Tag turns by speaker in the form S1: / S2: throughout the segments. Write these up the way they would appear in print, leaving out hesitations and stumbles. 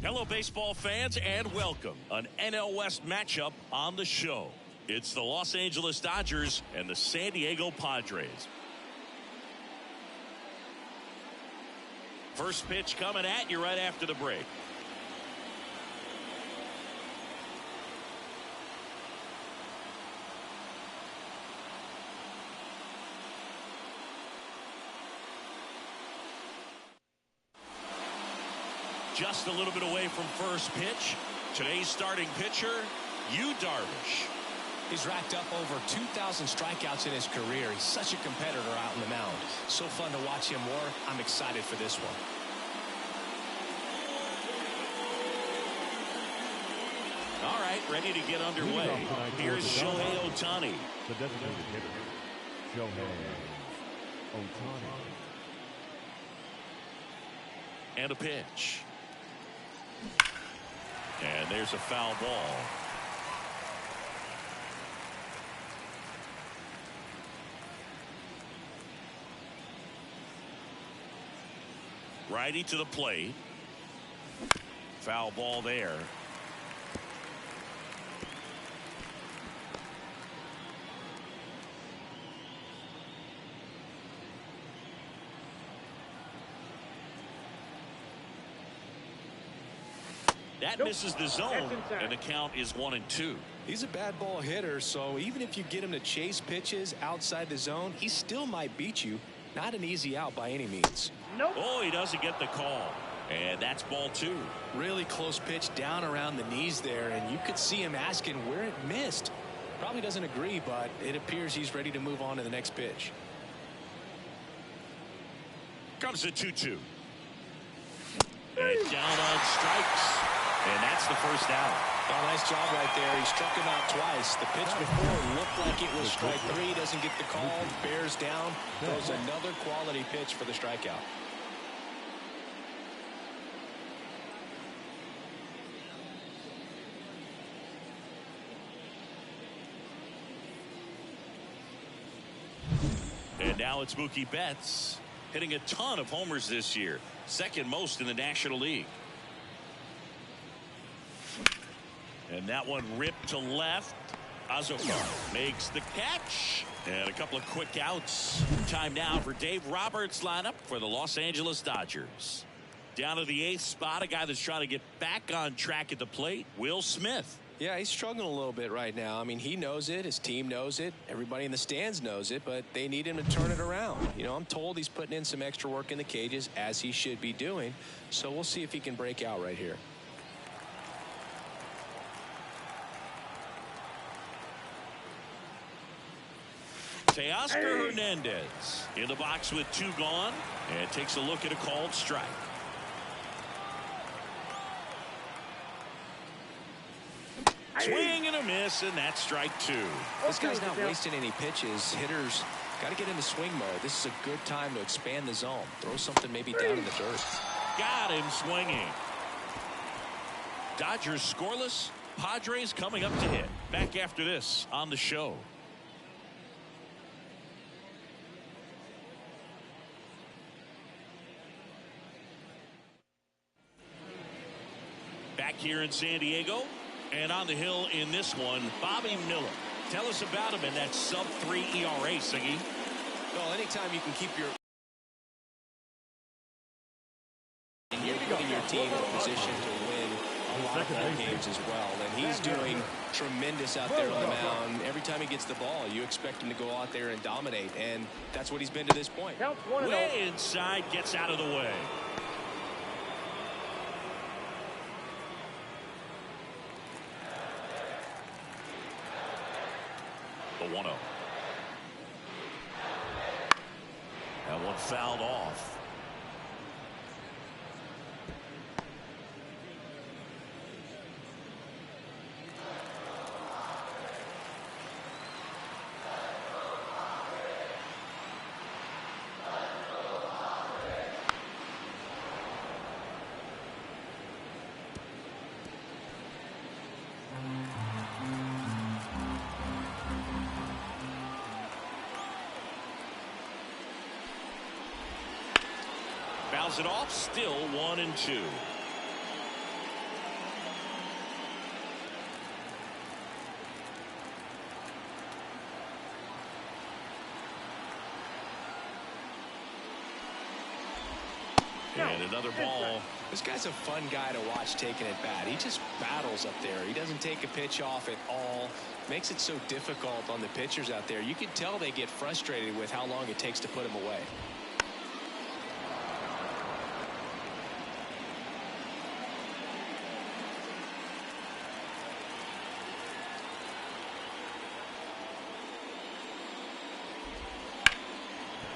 S1: Hello, baseball fans, and welcome. An NL West matchup on the show. It's the Los Angeles Dodgers and the San Diego Padres. First pitch coming at you right after the break. Just a little bit away from first pitch. Today's starting pitcher, Yu Darvish.
S2: He's racked up over 2,000 strikeouts in his career. He's such a competitor out on the mound. So fun to watch him work. I'm excited for this one.
S1: All right, ready to get underway. Here's Shohei Ohtani.
S3: The designated hitter, Shohei Ohtani.
S1: And a pitch. And there's a foul ball. Righty to the plate. Foul ball there. That misses the zone, and the count is 1-2.
S2: He's a bad ball hitter, so even if you get him to chase pitches outside the zone, he still might beat you. Not an easy out by any means.
S1: Nope. Oh, he doesn't get the call. And that's ball 2.
S2: Really close pitch down around the knees there, and you could see him asking where it missed. Probably doesn't agree, but it appears he's ready to move on to the next pitch.
S1: Comes the 2-2. And down on strikes. And that's the first out.
S2: Oh, nice job right there. He struck him out twice. The pitch before looked like it was strike 3. Doesn't get the call. Bears down. Throws another quality pitch for the strikeout.
S1: And now it's Mookie Betts, hitting a ton of homers this year. Second most in the National League. And that one ripped to left. Azokar makes the catch. And a couple of quick outs. Time now for Dave Roberts' lineup for the Los Angeles Dodgers. Down to the 8th spot, a guy that's trying to get back on track at the plate, Will Smith.
S2: Yeah, he's struggling a little bit right now. I mean, he knows it. His team knows it. Everybody in the stands knows it, but they need him to turn it around. You know, I'm told he's putting in some extra work in the cages, as he should be doing. So we'll see if he can break out right here.
S1: Teoscar Hernandez in the box with 2 gone, and takes a look at a called strike. Swing and a miss, and that's strike 2.
S2: This guy's not wasting any pitches. Hitters got to get into swing mode. This is a good time to expand the zone. Throw something maybe down in the dirt.
S1: Got him swinging. Dodgers scoreless. Padres coming up to hit. Back after this on the show. Back here in San Diego, and on the hill in this one, Bobby Miller. Tell us about him in that sub-3 ERA, Siggy.
S2: Well, anytime you can keep your putting your team in a position to win a lot of ball games as well, and he's doing tremendous out there on the mound. Every time he gets the ball, you expect him to go out there and dominate, and that's what he's been to this point.
S1: Way inside, gets out of the way. The 1-0. That one fouled off. Fouls it off, still 1-2. And another ball.
S2: This guy's a fun guy to watch taking at bat. He just battles up there. He doesn't take a pitch off at all. Makes it so difficult on the pitchers out there. You can tell they get frustrated with how long it takes to put him away.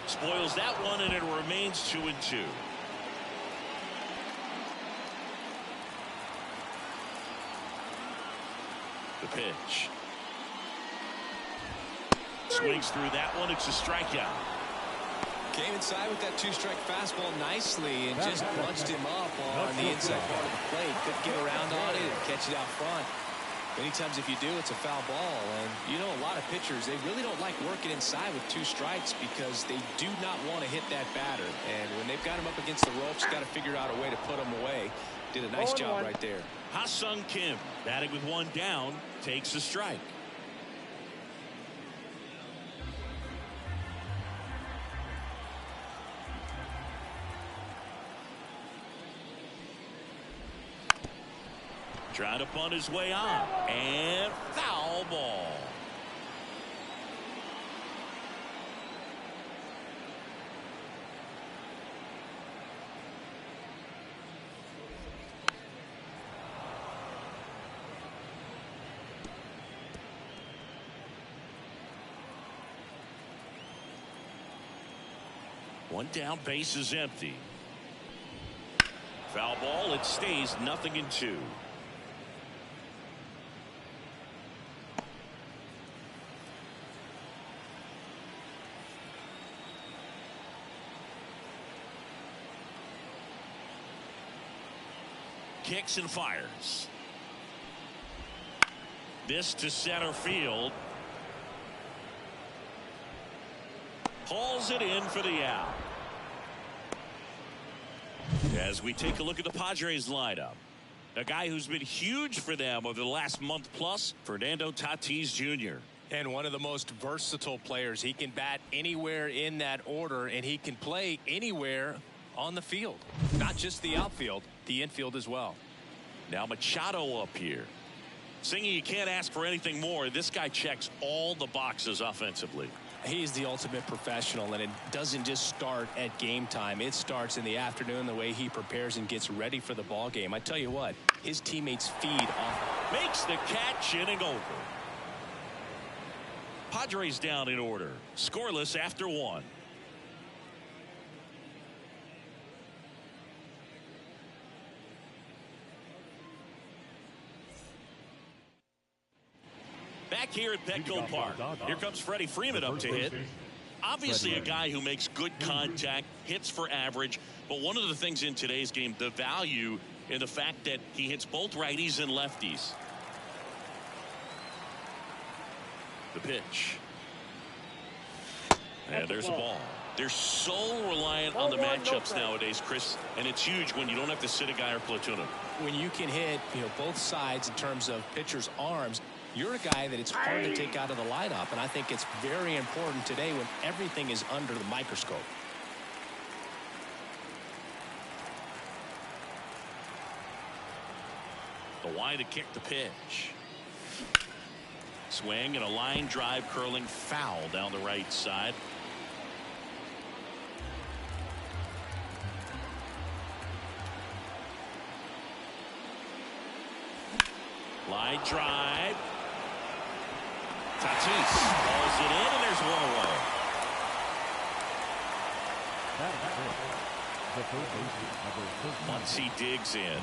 S1: Spoils that one, and it remains 2-2. The pitch. Swings through that one. It's a strikeout.
S2: Came inside with that two-strike fastball nicely and just punched him up on the inside part of the plate. Couldn't get around on it and catch it out front. Many times if you do, it's a foul ball. And you know, a lot of pitchers, they really don't like working inside with 2 strikes because they do not want to hit that batter. And when they've got him up against the ropes, got to figure out a way to put him away. Did a nice job right there.
S1: Ha-Sung Kim, batting with 1 down, takes a strike. Trying to bunt his way on, and foul ball. One down, base is empty. Foul ball, it stays 0-2. Kicks and fires. This to center field. Hauls it in for the out. As we take a look at the Padres lineup, a guy who's been huge for them over the last month plus, Fernando Tatis Jr.
S2: And one of the most versatile players. He can bat anywhere in that order, and he can play anywhere on the field. Not just the outfield, the infield as well.
S1: Now Machado up here. Singy, you can't ask for anything more. This guy checks all the boxes offensively.
S2: He's the ultimate professional, and it doesn't just start at game time. It starts in the afternoon, the way he prepares and gets ready for the ball game. I tell you what, his teammates feed off.
S1: Makes the catch, inning over. Padres down in order. Scoreless after 1. Back here at Petco Park. Here comes Freddie Freeman up to hit. Obviously a guy who makes good contact, hits for average, but one of the things in today's game, the value in the fact that he hits both righties and lefties. The pitch. And there's a ball. They're so reliant on the matchups nowadays, Chris, and it's huge when you don't have to sit a guy or platoon him.
S2: When you can hit, both sides in terms of pitchers' arms, you're a guy that it's hard to take out of the lineup, and I think it's very important today when everything is under the microscope.
S1: The wide to kick the pitch. Swing and a line drive curling foul down the right side. Line drive. Tatis hauls it in, and there's 1 away. Once he digs in,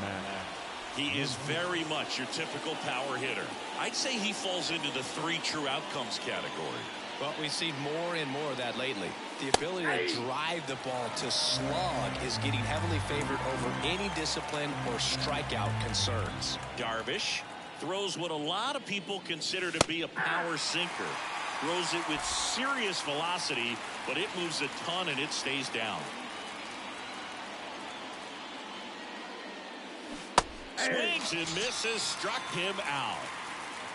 S1: he is very much your typical power hitter. I'd say he falls into the 3 true outcomes category.
S2: Well, we've seen more and more of that lately. The ability to drive the ball to slug is getting heavily favored over any discipline or strikeout concerns.
S1: Darvish throws what a lot of people consider to be a power sinker. Throws it with serious velocity, but it moves a ton and it stays down. Swings and misses, struck him out.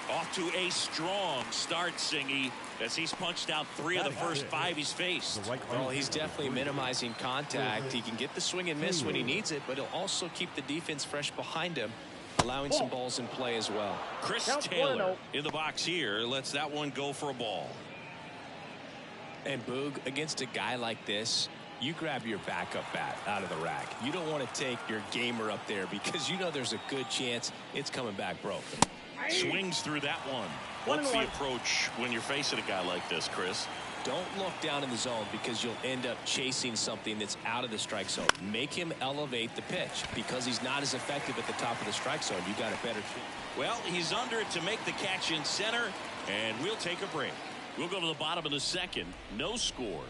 S1: Off to a strong start, Singy, as he's punched out 3 of the first 5 he's faced.
S2: Well, he's definitely minimizing contact. He can get the swing and miss when he needs it, but he'll also keep the defense fresh behind him, allowing some balls in play as well.
S1: Chris Taylor in the box here lets that one go for a ball.
S2: And Boog, against a guy like this, you grab your backup bat out of the rack. You don't want to take your gamer up there because you know there's a good chance it's coming back broken.
S1: Swings through that one. What's the approach when you're facing a guy like this, Chris?
S2: Don't look down in the zone because you'll end up chasing something that's out of the strike zone. Make him elevate the pitch because he's not as effective at the top of the strike zone. You got a better chance.
S1: Well, he's under it to make the catch in center, and we'll take a break. We'll go to the bottom of the second. No score.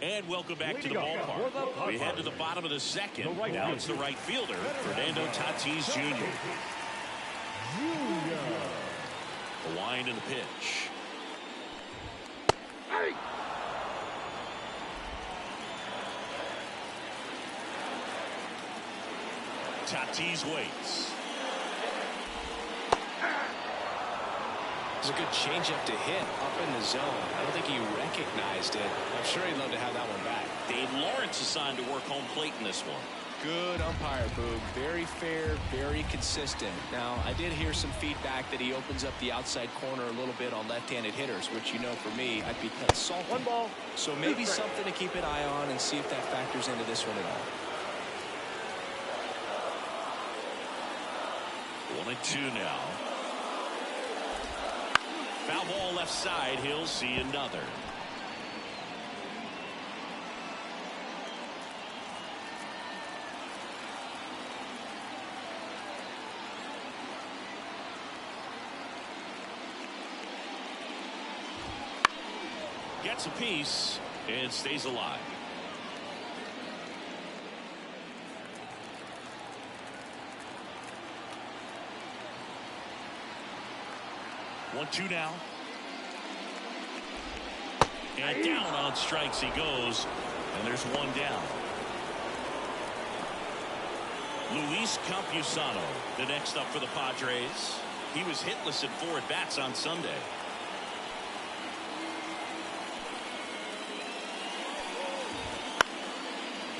S1: And welcome back to the ballpark. We head to the bottom of the second. Now it's the right fielder, Fernando Tatis Jr. The wind and the pitch. Tatis waits.
S2: It's a good changeup to hit up in the zone. I don't think he recognized it. I'm sure he'd love to have that one back.
S1: Dave Lawrence assigned to work home plate in this one.
S2: Good umpire, Boog. Very fair, very consistent. Now, I did hear some feedback that he opens up the outside corner a little bit on left-handed hitters, which, you know, for me, I'd be kind of salty.
S4: 1 ball.
S2: So maybe something to keep an eye on and see if that factors into this one at all.
S1: 1-2 now. Foul ball left side. He'll see another. Gets a piece and stays alive. One, two now. And down on strikes he goes. And there's one down. Luis Campusano, the next up for the Padres. He was hitless at 4 at-bats on Sunday.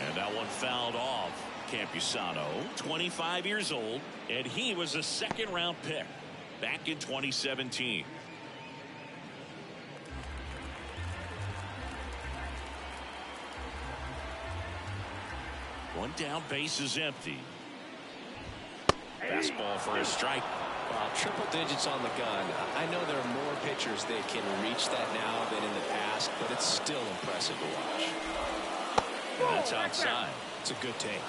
S1: And that one fouled off. Campusano, 25 years old, and he was a second-round pick back in 2017. One down, base is empty. Fastball for a strike.
S2: Wow, triple digits on the gun. I know there are more pitchers that can reach that now than in the past, but it's still impressive to watch.
S1: And that's outside.
S2: It's a good take.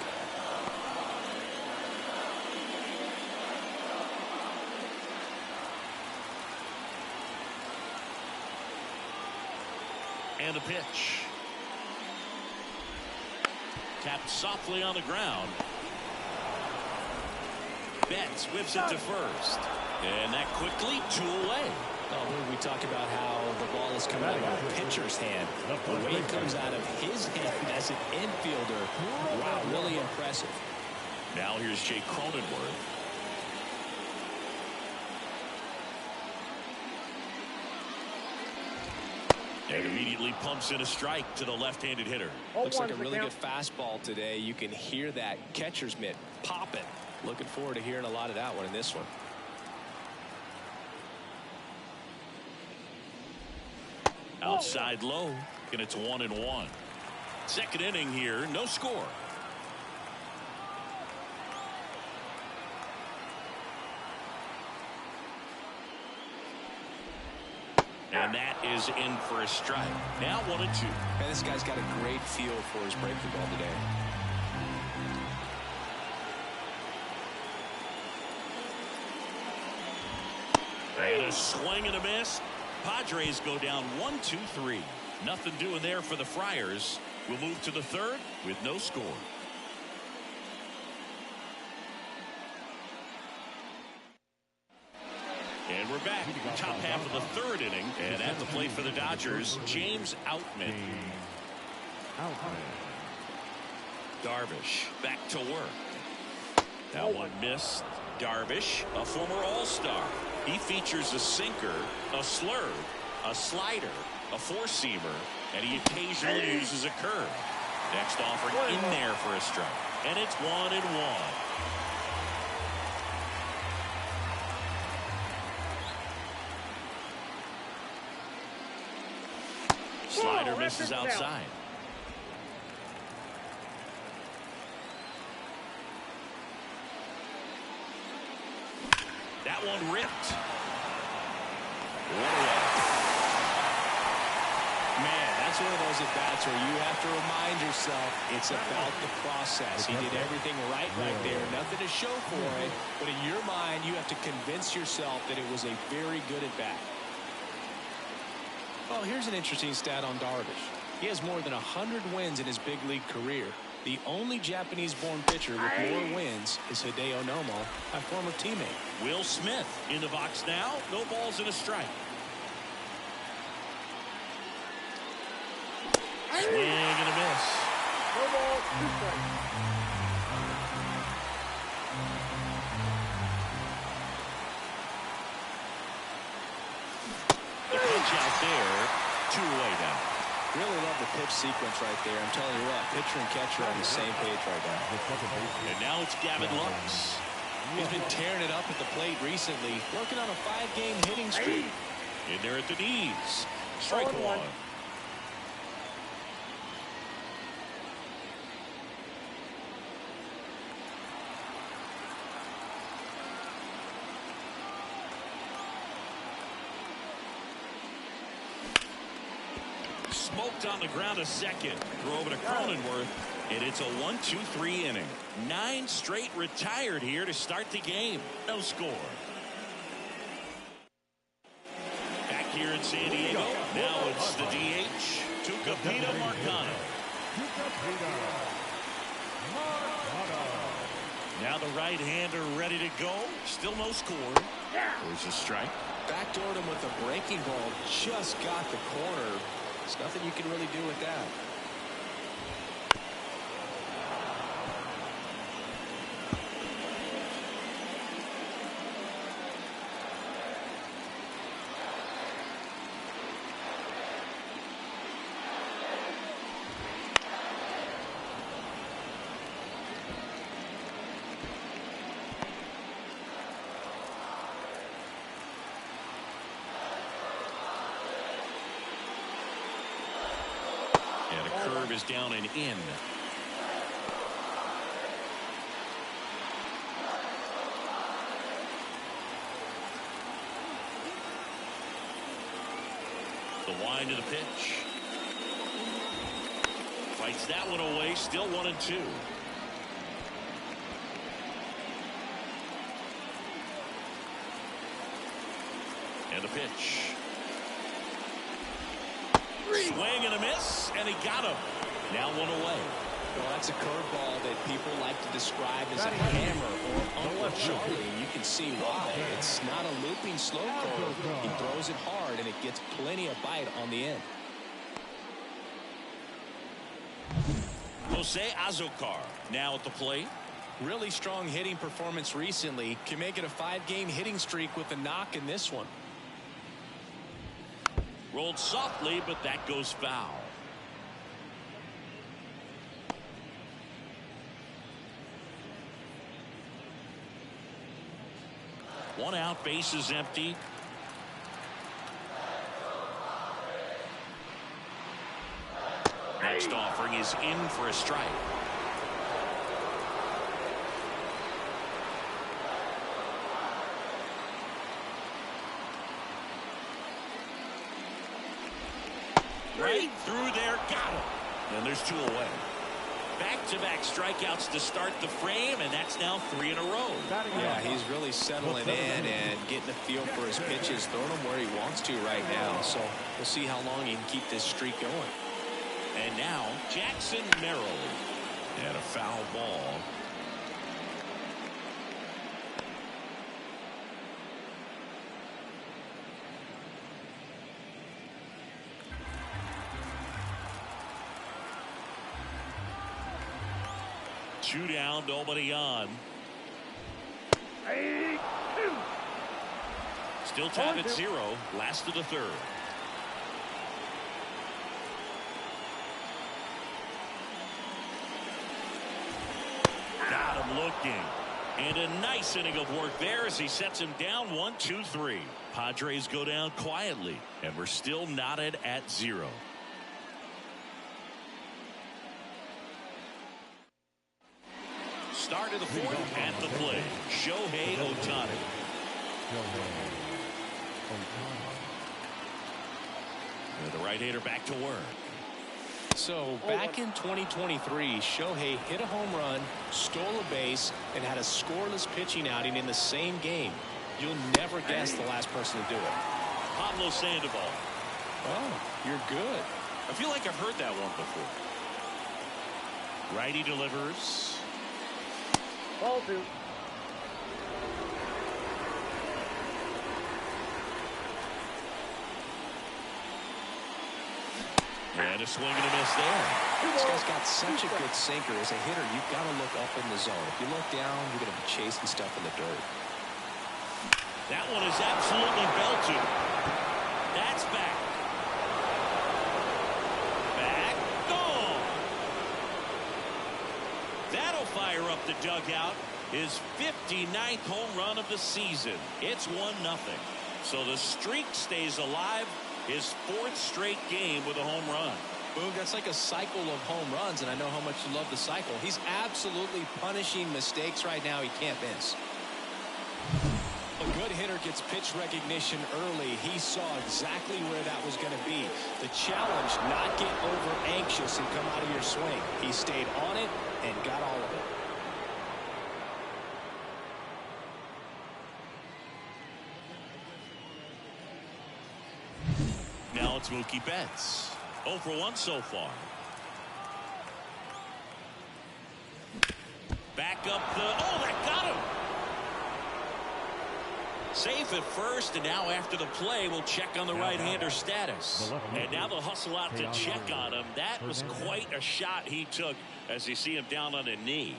S1: And a pitch. Tapped softly on the ground. Betts whips it to first. And that quickly 2 away.
S2: Oh, we talk about how the ball is coming out of a pitcher's hand. The way it comes out of his hand as an infielder. Wow, really impressive.
S1: Now here's Jake Cronenworth. And immediately pumps in a strike to the left-handed hitter.
S2: Looks like a really good fastball today. You can hear that catcher's mitt popping. Looking forward to hearing a lot of that one in this one.
S1: Outside low, and it's 1-1. Second inning here, no score. And that is in for a strike. Now 1-2.
S2: And this guy's got a great feel for his breaking ball today.
S1: And a swing and a miss. Padres go down 1-2-3. Nothing doing there for the Friars. We'll move to the third with no score. And we're back. Top half of the third inning. And at the plate for the Dodgers, James Outman. Darvish back to work. That one missed. Darvish, a former All-Star. He features a sinker, a slurve, a slider, a four-seamer, and he occasionally uses a curve. Next offering in there for a strike. And it's 1-1. Slider misses outside. That one ripped.
S2: Man, that's one of those at-bats where you have to remind yourself it's about the process. He did everything right there. Nothing to show for it. But in your mind, you have to convince yourself that it was a very good at-bat. Well, here's an interesting stat on Darvish. He has more than 100 wins in his big league career. The only Japanese-born pitcher with more wins is Hideo Nomo, my former teammate.
S1: Will Smith in the box now. No balls and a strike. Swing and a miss.
S4: No ball, 2 strikes.
S1: The pitch out there. 2 away now.
S2: Really love the pitch sequence right there. I'm telling you what, pitcher and catcher are on the same page right now.
S1: And now it's Gavin Lux.
S2: He's been tearing it up at the plate recently, working on a 5-game hitting streak.
S1: In there at the knees. Strike 1. Smoked on the ground a second. Throw over to Cronenworth. And it's a 1-2-3 inning. 9 straight retired here to start the game. No score. Back here in San Diego. Now it's the DH. Tucupita Marcano. Now the right-hander ready to go. Still no score. There's a strike.
S2: Backdoored him with a breaking ball. Just got the corner. There's nothing you can really do with that.
S1: And a curve is down and in. The wind of the pitch. Fights that one away. Still 1-2. And the pitch. Swing and a miss, and he got him. Now 1 away.
S2: Well, that's a curveball that people like to describe as a hammer or Uncle Charlie. You can see why. It's not a looping slow curve. He throws it hard, and it gets plenty of bite on the end.
S1: Jose Azocar now at the plate.
S2: Really strong hitting performance recently. Can make it a 5-game hitting streak with a knock in this one.
S1: Rolled softly, but that goes foul. One out, base is empty. Next offering is in for a strike. Right through there, got him. And there's 2 away. Back-to-back strikeouts to start the frame, and that's now 3 in a row.
S2: Yeah, he's really settling in and getting a feel for his pitches, throwing them where he wants to right now. So we'll see how long he can keep this streak going.
S1: And now Jackson Merrill. And a foul ball. 2 down, nobody on. Still tied at 0. Last of the 3rd. Got him looking. And a nice inning of work there as he sets him down 1-2-3. Padres go down quietly, and we're still knotted at 0. Start of the 4th at the plate. Shohei Ohtani. And the right-hander back to work.
S2: So back in 2023, Shohei hit a home run, stole a base, and had a scoreless pitching outing in the same game. You'll never guess the last person to do it.
S1: Pablo Sandoval.
S2: Oh, you're good.
S1: I feel like I've heard that one before. Righty delivers.
S4: Ball 2.
S1: And a swing and a miss there.
S2: This guy's got such a good sinker. As a hitter, you've got to look up in the zone. If you look down, you're going to be chasing stuff in the dirt.
S1: That one is absolutely belted. That's back. Back. Gone. That'll fire up the dugout. His 59th home run of the season. It's 1-0. So the streak stays alive. His 4th straight game with a home run.
S2: Boom, that's like a cycle of home runs, and I know how much you love the cycle. He's absolutely punishing mistakes right now he can't miss. A good hitter gets pitch recognition early. He saw exactly where that was going to be. The challenge, not get over anxious and come out of your swing. He stayed on it and got all of it.
S1: Now it's Mookie Betts. 0 for 1 so far. Back up the... Oh, that got him! Safe at first, and now after the play, we'll check on the right-hander status. And now they'll hustle out to check on him. That was quite a shot he took as you see him down on a knee.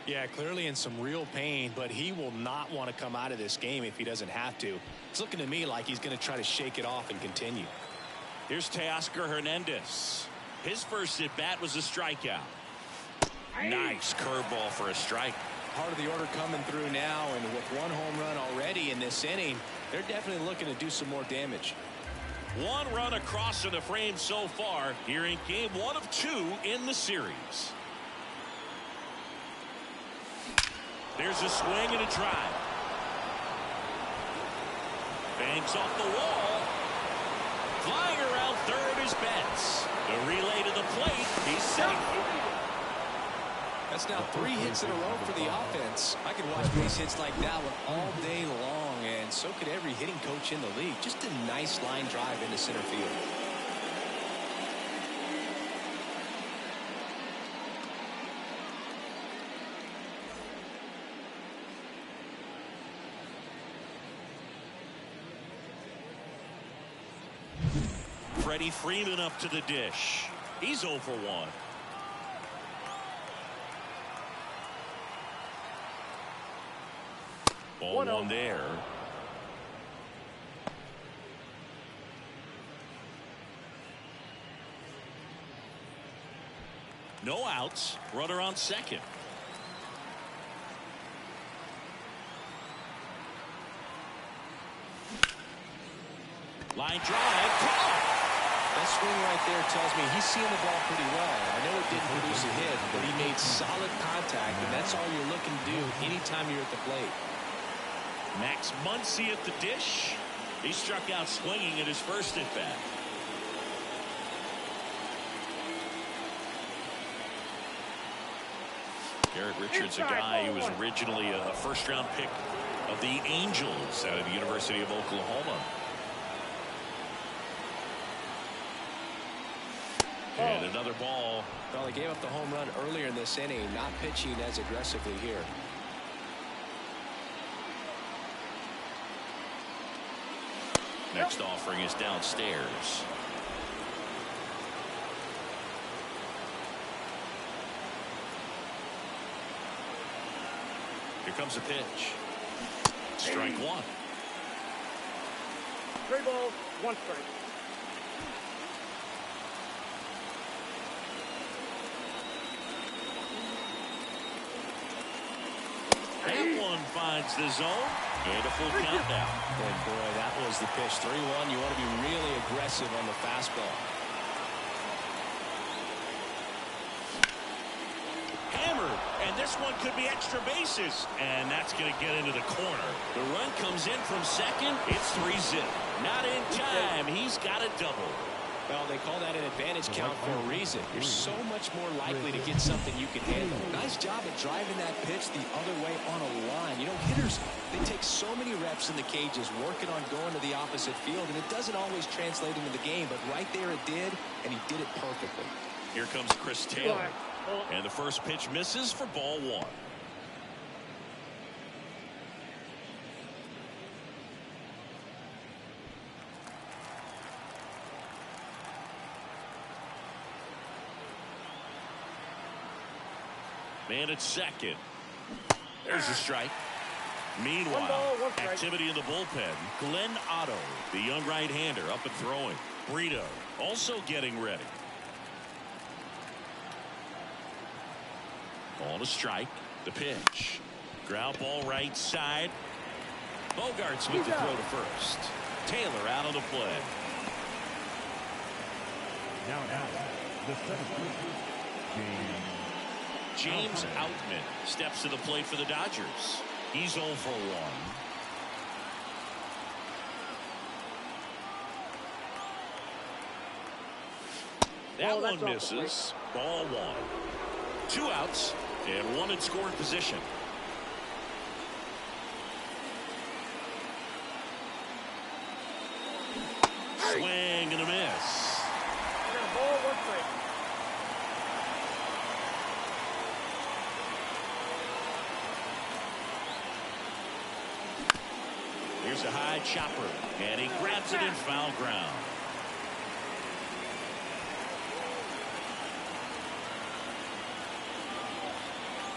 S2: Yeah, clearly in some real pain, but he will not want to come out of this game if he doesn't have to. It's looking to me like he's going to try to shake it off and continue.
S1: Here's Teoscar Hernandez. His first at-bat was a strikeout. Nice curveball for a strike.
S2: Part of the order coming through now, and with 1 home run already in this inning, they're definitely looking to do some more damage.
S1: 1 run across in the frame so far here in game 1 of 2 in the series. There's a swing and a drive. Bangs off the wall. Flying around third is Betts. The relay to the plate. He's safe.
S2: That's now 3 hits in a row for the offense. I could watch base hits like that one all day long, and so could every hitting coach in the league. Just a nice line drive into center field.
S1: Freddie Freeman up to the dish. He's 0 for 1. Ball 1 there. No outs. Runner on second. Line drive.
S2: That swing right there tells me he's seeing the ball pretty well. I know it didn't produce a hit, but he made solid contact, and that's all you're looking to do anytime you're at the plate.
S1: Max Muncy at the dish. He struck out swinging at his first at bat. Garrett Richards, a guy who was originally a first-round pick of the Angels out of the University of Oklahoma. And another ball.
S2: Well, he gave up the home run earlier in this inning, not pitching as aggressively here.
S1: Next offering is downstairs. Here comes a pitch. Strike one.
S4: 3 balls, 1 strike.
S1: That one finds the zone. And a full count now.
S2: And boy, that was the pitch. 3-1. You want to be really aggressive on the fastball.
S1: Hammered. And this one could be extra bases. And that's going to get into the corner. The run comes in from second. It's 3-zip. Not in time. He's got a double.
S2: Well, they call that an advantage count for a reason. You're so much more likely to get something you can handle. Nice job at driving that pitch the other way on a line. You know, hitters, they take so many reps in the cages working on going to the opposite field, and it doesn't always translate into the game, but right there it did, and he did it perfectly.
S1: Here comes Chris Taylor. And the first pitch misses for ball one. Man at second. There's a strike. Meanwhile, activity in the bullpen. Glenn Otto, the young right-hander, up and throwing. Brito also getting ready. On a strike. The pitch. Ground ball right side. Bogarts with the throw to first. Taylor out on the play.
S3: Now, the seventh,
S1: James Outman steps to the plate for the Dodgers. He's 0 for 1. That one misses. Ball 1. 2 outs and 1 in scoring position. Swing and a miss.
S4: Ball, 1 strike.
S1: Here's a high chopper, and he grabs it in foul ground.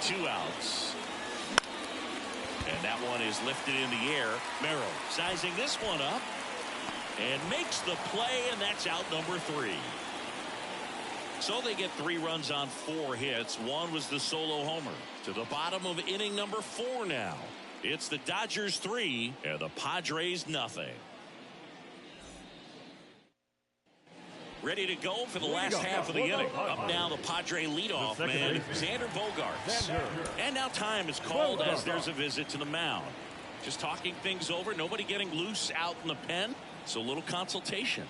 S1: Two outs. And that one is lifted in the air. Merrill sizing this one up and makes the play, and that's out number 3. So they get 3 runs on 4 hits. One was the solo homer. To the bottom of inning number 4 now. It's the Dodgers 3 and the Padres nothing. Ready to go for the last half of the inning. Up now the Padre leadoff man, Xander Bogaerts. And now time is called as there's a visit to the mound. Just talking things over, nobody getting loose out in the pen. So a little consultation.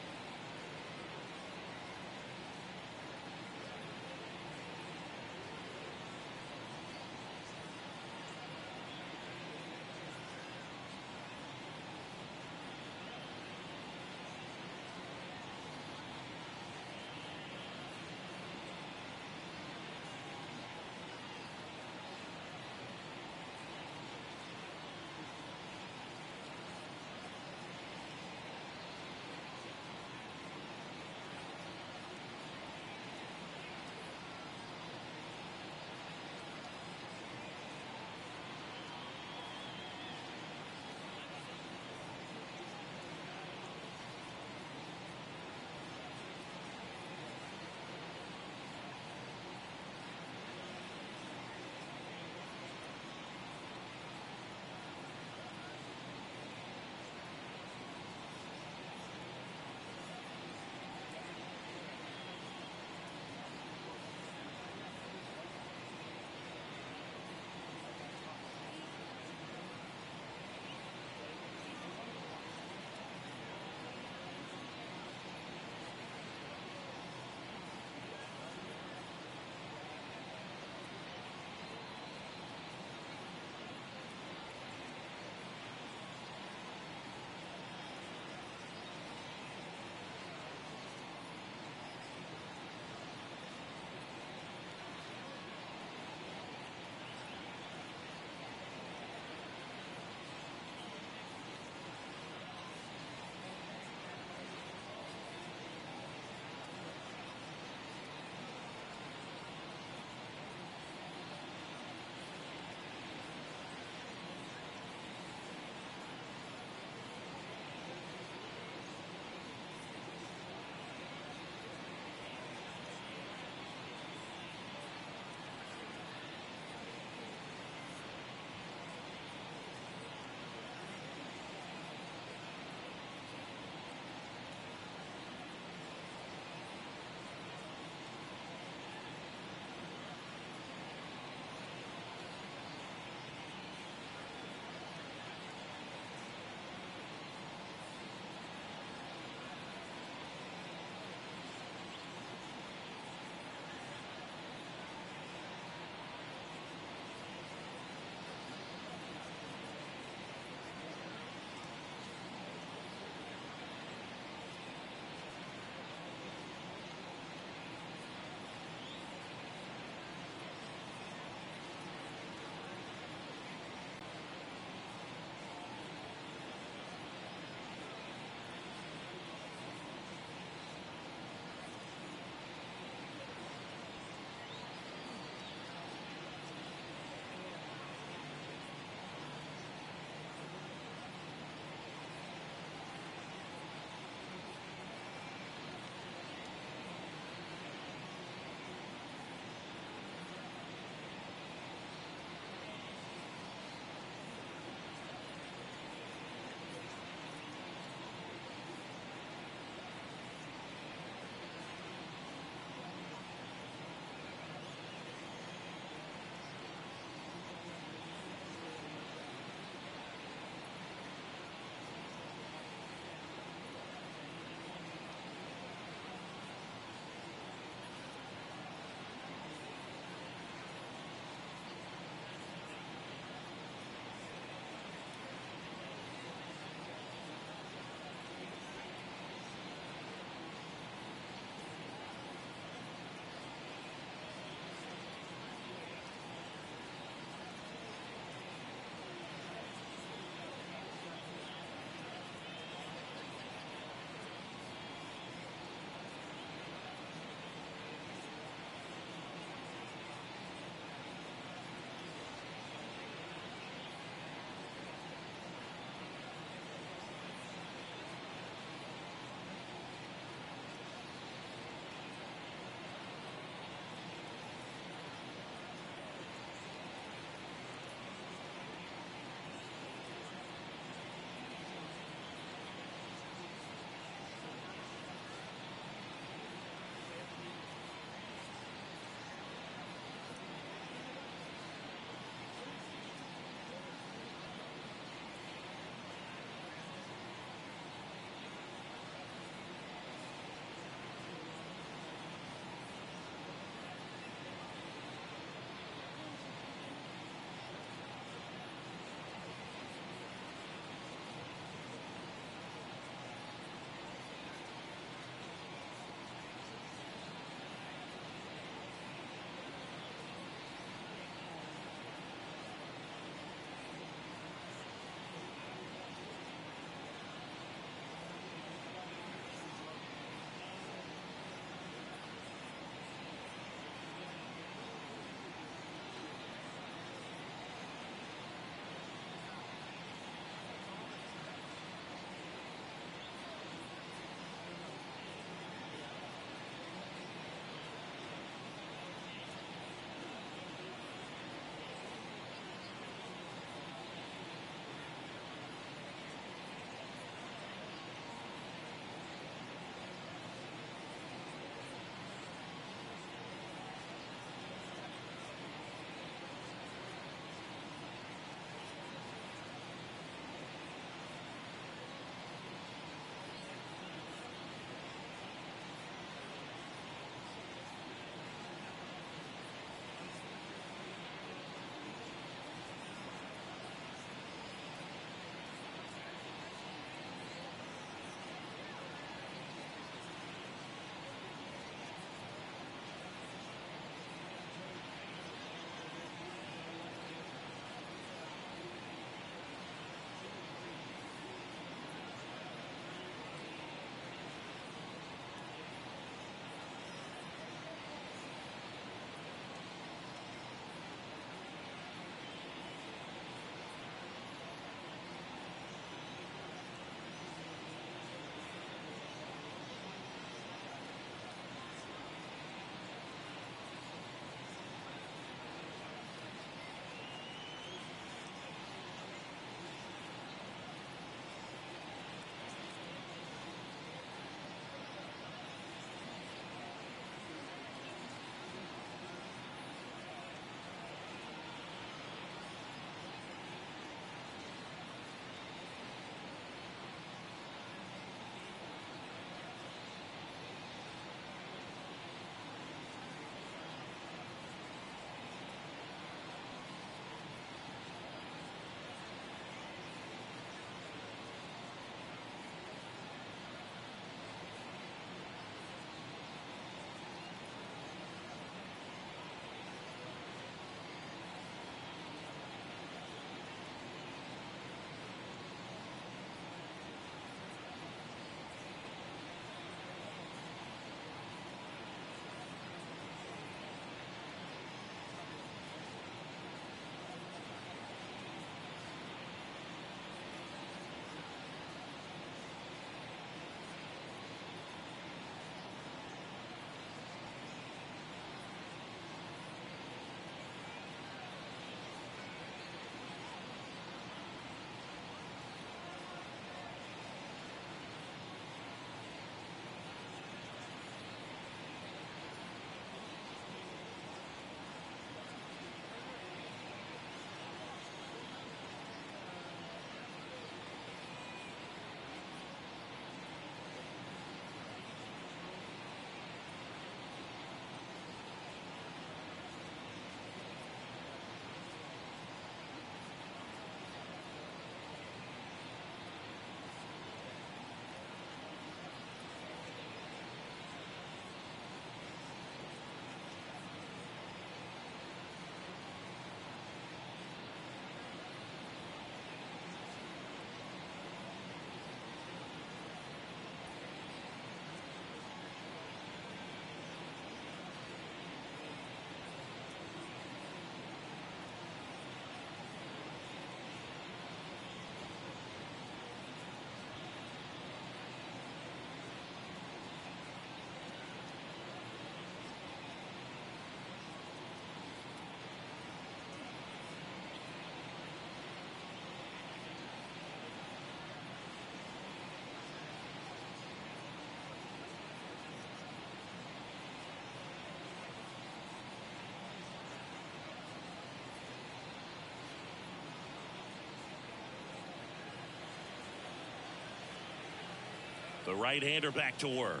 S1: The right-hander back to work.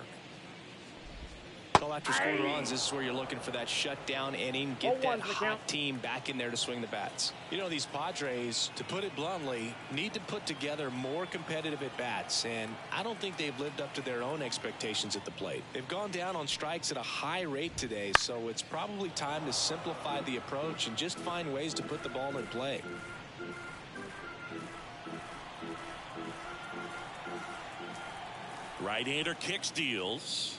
S2: Well, after scoring runs, this is where you're looking for that shutdown inning. Get that hot team back in there to swing the bats. You know, these Padres, to put it bluntly, need to put together more competitive at-bats, and I don't think they've lived up to their own expectations at the plate. They've gone down on strikes at a high rate today, so it's probably time to simplify the approach and just find ways to put the ball in play.
S1: Right-hander kicks, deals.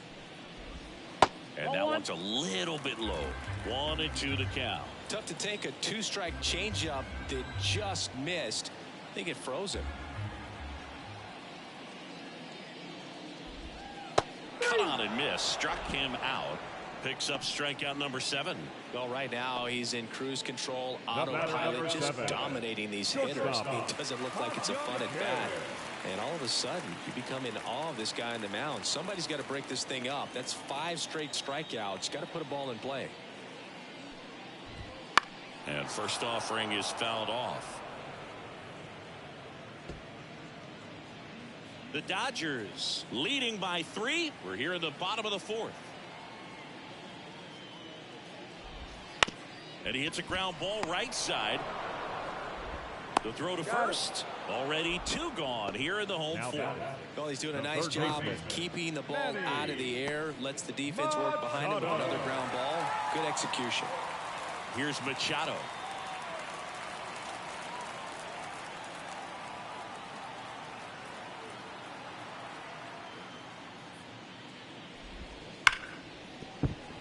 S1: And that one's a little bit low. 1-2 to count.
S2: Tough to take a two-strike changeup that just missed. I think it froze him.
S1: Cut on and miss. Struck him out. Picks up strikeout number 7.
S2: Well, right now he's in cruise control, autopilot, just dominating these hitters. It doesn't look like it's a fun at bat. And all of a sudden, you become in awe of this guy on the mound. Somebody's got to break this thing up. That's 5 straight strikeouts. Got to put a ball in play.
S1: And first offering is fouled off. The Dodgers leading by 3. We're here in the bottom of the 4th. And he hits a ground ball right side. The throw to first. Already 2 gone here in the home 4th.
S2: Well, he's doing a nice job of keeping the ball out of the air. Lets the defense work behind him with another ground ball. Good execution.
S1: Here's Machado.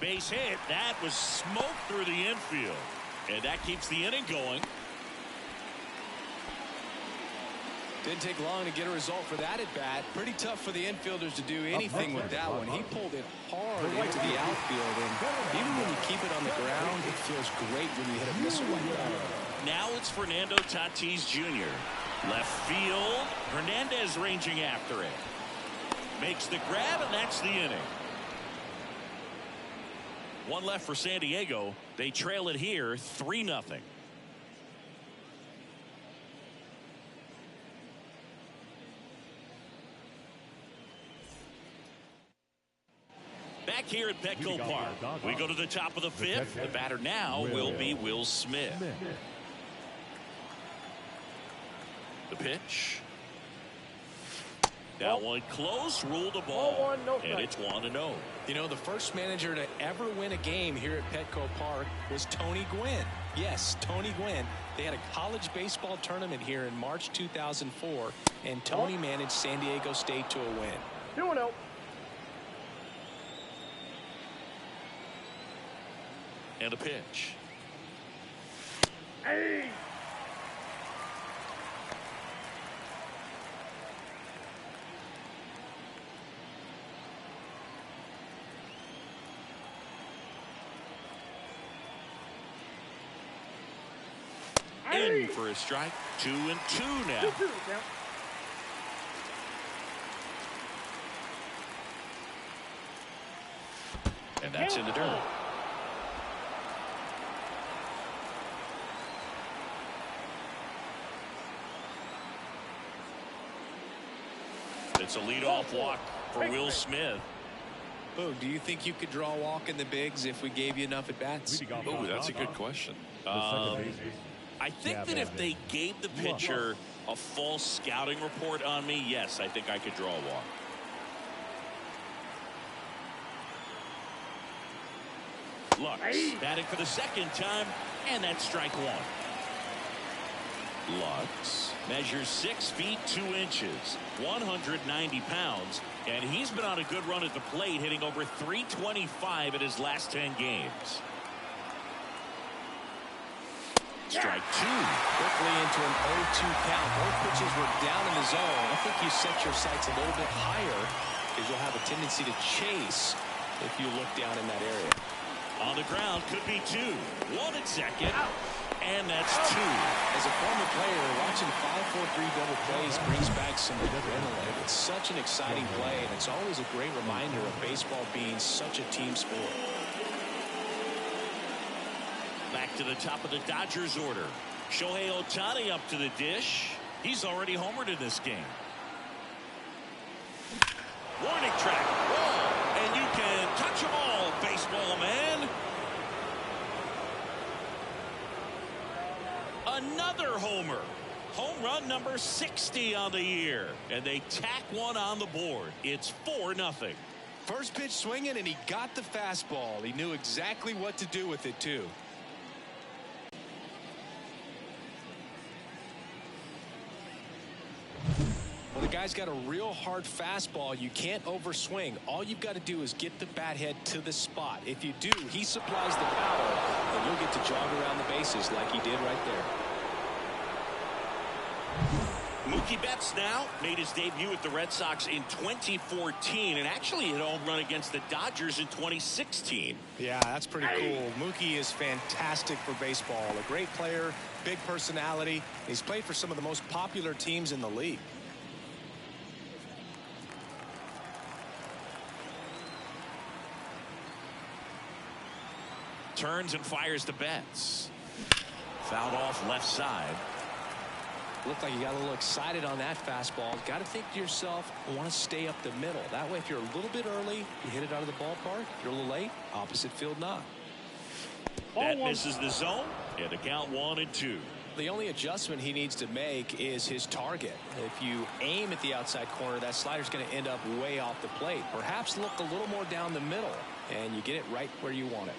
S1: Base hit. That was smoked through the infield. And that keeps the inning going.
S2: Didn't take long to get a result for that at bat. Pretty tough for the infielders to do anything with that one. He pulled it hard into the outfield, and even when you keep it on the ground, it feels great when you hit a missile like that.
S1: Now it's Fernando Tatis Jr. Left field. Hernandez ranging after it. Makes the grab, and that's the inning. 1 left for San Diego. They trail it here 3-0. Back here at Petco Park, we go to the top of the 5th. The batter now will be Will Smith. The pitch. That one close, ruled the ball, and it's 1-0.
S2: You know, the first manager to ever win a game here at Petco Park was Tony Gwynn. Yes, Tony Gwynn. They had a college baseball tournament here in March 2004, and Tony managed San Diego State to a win.
S4: 2-0.
S1: And a pitch.
S4: Hey!
S1: In for a strike. 2-2 now.
S4: 2-2 count.
S1: And that's in the dirt. It's a leadoff walk for Will Smith.
S2: Oh, do you think you could draw a walk in the bigs if we gave you enough at bats?
S1: Oh, that's a good question. I think that if they gave the pitcher a false scouting report on me, yes, I think I could draw a walk. Lux batting for the 2nd time, and that's strike 1. Lux measures 6 feet 2 inches, 190 pounds, and he's been on a good run at the plate, hitting over .325 in his last 10 games. Strike 2.
S2: Quickly into an 0-2 count. Both pitches were down in the zone. I think you set your sights a little bit higher because you'll have a tendency to chase if you look down in that area.
S1: On the ground, could be 2. 1 at second. And that's 2.
S2: As a former player, watching 5-4-3 double plays brings back some adrenaline. It's such an exciting play, and it's always a great reminder of baseball being such a team sport.
S1: Back to the top of the Dodgers order. Shohei Ohtani up to the dish. He's already homered in this game. Warning track. Whoa. And you can touch them all, baseball man. Another homer. Home run number 60 on the year. And they tack one on the board. It's 4-0.
S2: First pitch swinging, and he got the fastball. He knew exactly what to do with it, too. Well, the guy's got a real hard fastball. You can't overswing. All you've got to do is get the bat head to the spot. If you do, he supplies the power, and you'll get to jog around the bases like he did right there.
S1: Mookie Betts now made his debut with the Red Sox in 2014 and actually hit a home run against the Dodgers in 2016.
S2: Yeah, that's pretty cool. Mookie is fantastic for baseball. A great player, big personality. He's played for some of the most popular teams in the league.
S1: Turns and fires to Betts. Fouled off left side.
S2: Looked like you got a little excited on that fastball. Got to think to yourself, I want to stay up the middle. That way, if you're a little bit early, you hit it out of the ballpark. If you're a little late, opposite field knock.
S1: That misses the zone, and the count 1-2.
S2: The only adjustment he needs to make is his target. If you aim at the outside corner, that slider's going to end up way off the plate. Perhaps look a little more down the middle, and you get it right where you want it.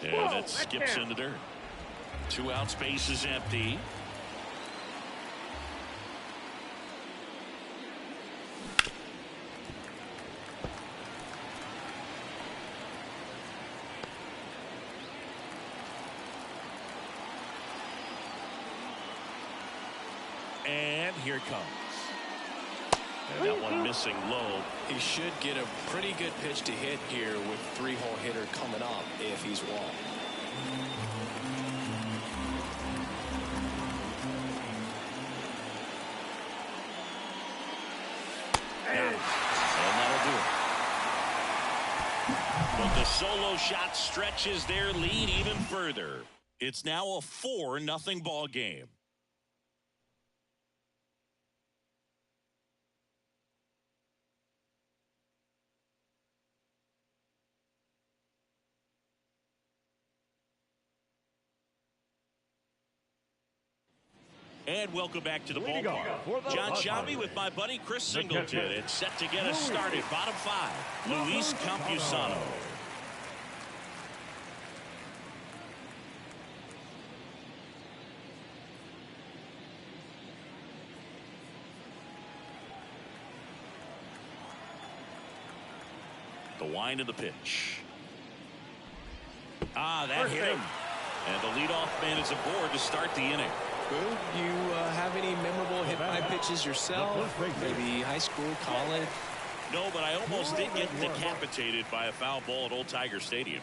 S1: And that skips in the dirt. 2 outs, base is empty. And here it comes. And that one missing low.
S2: He should get a pretty good pitch to hit here with 3-hole hitter coming up if he's wrong.
S1: And that'll do it. But the solo shot stretches their lead even further. It's now a 4-0 ball game. And welcome back to the ballpark. John Sciambi with my buddy Chris Singleton. It's set to get us started. Bottom 5, Luis Campusano. The wind of the pitch. That hit him. And the leadoff man is aboard to start the inning.
S2: You have any memorable hit by pitches yourself? Maybe high school, college?
S1: No, but I almost did get decapitated by a foul ball at Old Tiger Stadium.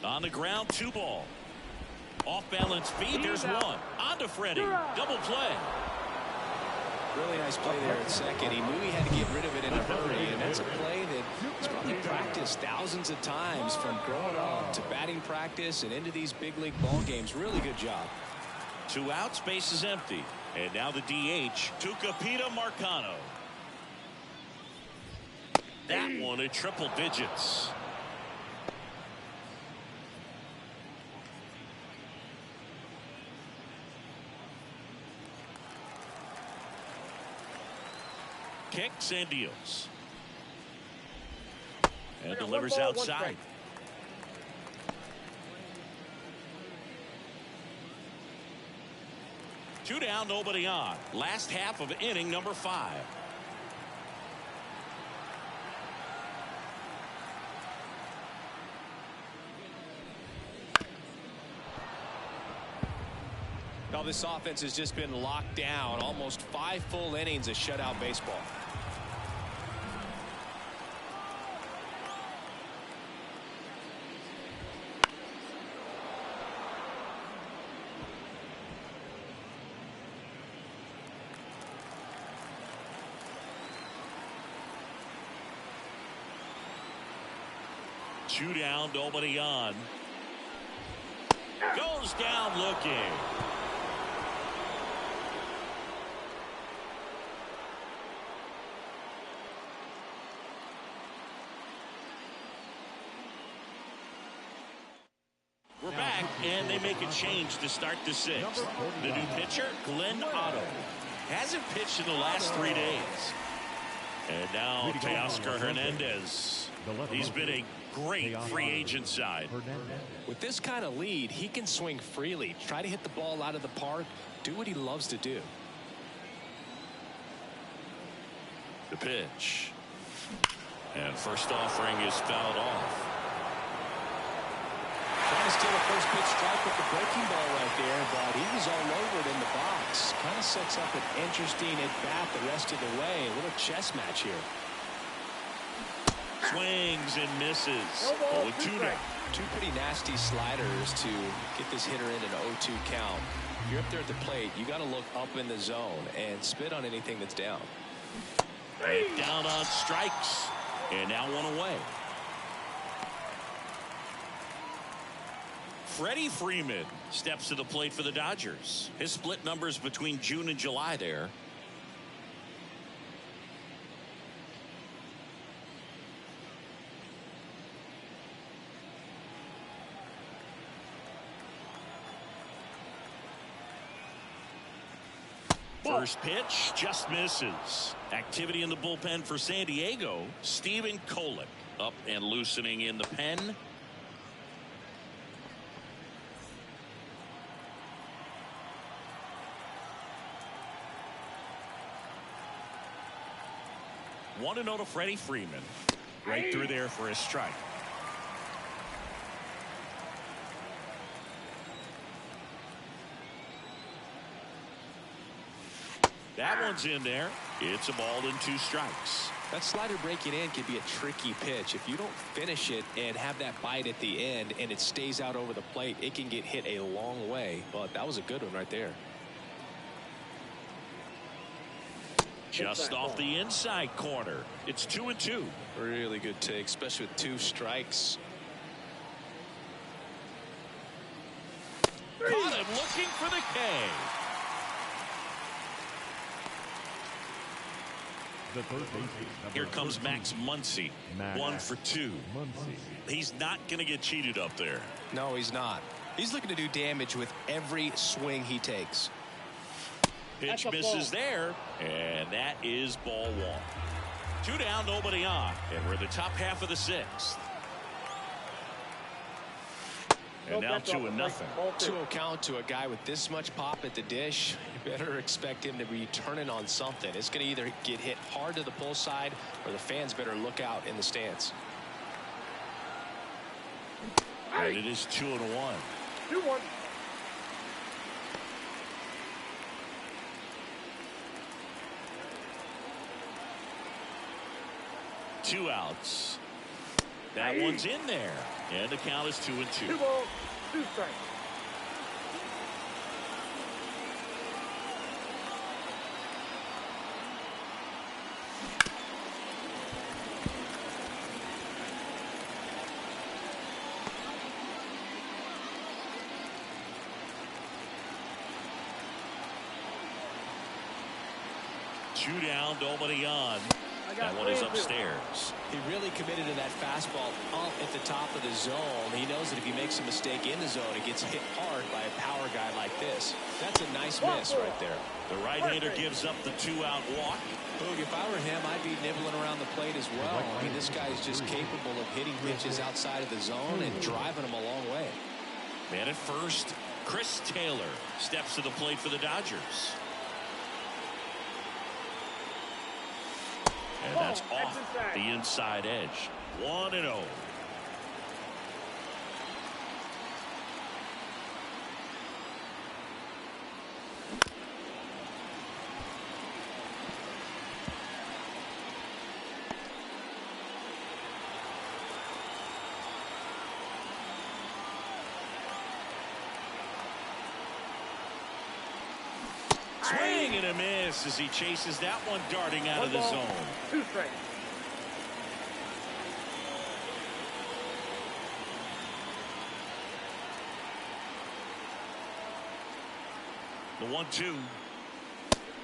S1: On the ground, 2 ball. Off balance feed, there's 1. On to Freddie. Double play.
S2: Really nice play there at second. He knew he had to get rid of it in a hurry, and that's a play that he's probably practiced thousands of times from growing up to batting practice and into these big league ball games. Really good job.
S1: 2 outs, base is empty. And now the DH, Tucupita Marcano. That one at triple digits. Kicks and deals. And delivers outside. Two down, nobody on. Last half of inning number 5.
S2: Now this offense has just been locked down. Almost 5 full innings of shutout baseball.
S1: 2 down, nobody on. Goes down looking. We're back, and they make a change to start the 6th. The new pitcher, Glenn Otto, hasn't pitched in the last 3 days. And now Teoscar Hernandez. He's been a great free agent side.
S2: With this kind of lead, he can swing freely, try to hit the ball out of the park, do what he loves to do.
S1: The pitch. And first offering is fouled off.
S2: Trying to steal a first pitch strike with the breaking ball right there, but he was all over it in the box. Kind of sets up an interesting at-bat the rest of the way. A little chess match here.
S1: Swings and misses. 0-2 now.
S2: Two pretty nasty sliders to get this hitter in an 0-2 count. You're up there at the plate. You got to look up in the zone and spit on anything that's down.
S1: And down on strikes. And now 1 away. Freddie Freeman steps to the plate for the Dodgers. His split numbers between June and July there. First pitch just misses. Activity in the bullpen for San Diego. Steven Kolick up and loosening in the pen. 1-0 to Freddie Freeman. Right through there for a strike. That one's in there. It's a ball and 2 strikes.
S2: That slider breaking in can be a tricky pitch. If you don't finish it and have that bite at the end and it stays out over the plate, it can get hit a long way. But that was a good one right there.
S1: Just off the inside corner. It's 2-2.
S2: Really good take, especially with 2 strikes.
S1: Caught him looking for the K. Here comes Max Muncy. 1 for 2. He's not going to get cheated up there.
S2: No, he's not. He's looking to do damage with every swing he takes.
S1: Pitch misses there, and that is ball 1. 2 down, nobody on, and we're in the top half of the 6th. And now 2-0.
S2: 2-0 count to a guy with this much pop at the dish. You better expect him to be turning on something. It's going to either get hit hard to the pull side, or the fans better look out in the stands.
S1: And it is 2-1.
S4: 2-1.
S1: Two outs. That one's in there. And the count is 2-2.
S4: 2 balls, 2 strikes.
S1: Two down, nobody on. That one is upstairs.
S2: He really committed to that fastball up at the top of the zone. He knows that if he makes a mistake in the zone, it gets hit hard by a power guy like this. That's a nice miss right there.
S1: The right-hander gives up the 2-out walk.
S2: Boog, if I were him, I'd be nibbling around the plate as well. I mean, this guy is just capable of hitting pitches outside of the zone and driving them a long way.
S1: Man at first, Chris Taylor steps to the plate for the Dodgers. And that's off the inside edge. 1-0. Swing and a miss as he chases that one darting out of the zone.
S4: 2 strikes.
S1: The 1-2.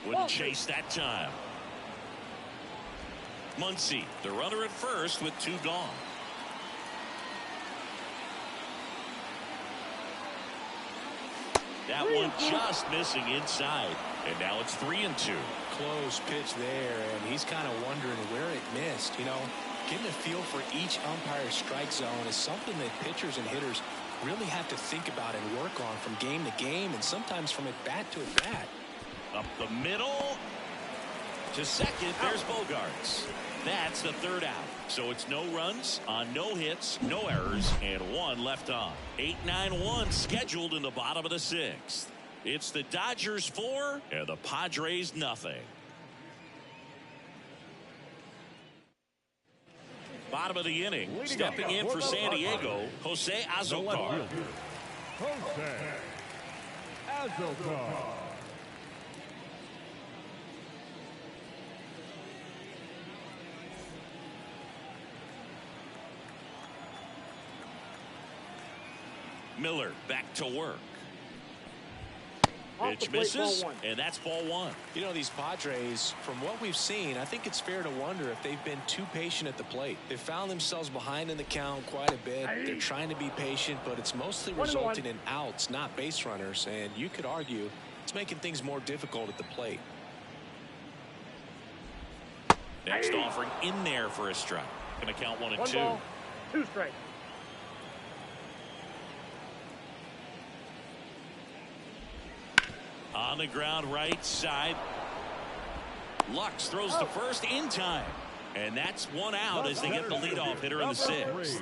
S1: Wouldn't chase that time. Muncy, the runner at first with 2 gone. That one just missing inside. And now it's 3-2.
S2: Close pitch there, and he's kind of wondering where it missed. You know, getting a feel for each umpire's strike zone is something that pitchers and hitters really have to think about and work on from game to game, and sometimes from at bat to at bat.
S1: Up the middle to second. There's Bogarts. That's the 3rd out. So it's no runs on no hits, no errors, and 1 left on. 8-9-1 scheduled in the bottom of the 6th. It's the Dodgers 4 and the Padres nothing. Bottom of the inning, stepping in for San Diego, Jose Azocar.
S3: Jose Azocar.
S1: Miller back to work. Pitch misses, and that's ball 1.
S2: You know, these Padres, from what we've seen, I think it's fair to wonder if they've been too patient at the plate. They've found themselves behind in the count quite a bit. They're trying to be patient, but it's mostly resulting in outs, not base runners. And you could argue it's making things more difficult at the plate.
S1: Next offering in there for a strike. Going to count 1 and 2.
S4: 2 strikes.
S1: On the ground right side. Lux throws the first in time. And that's 1 out as they get the leadoff hitter in the 6th.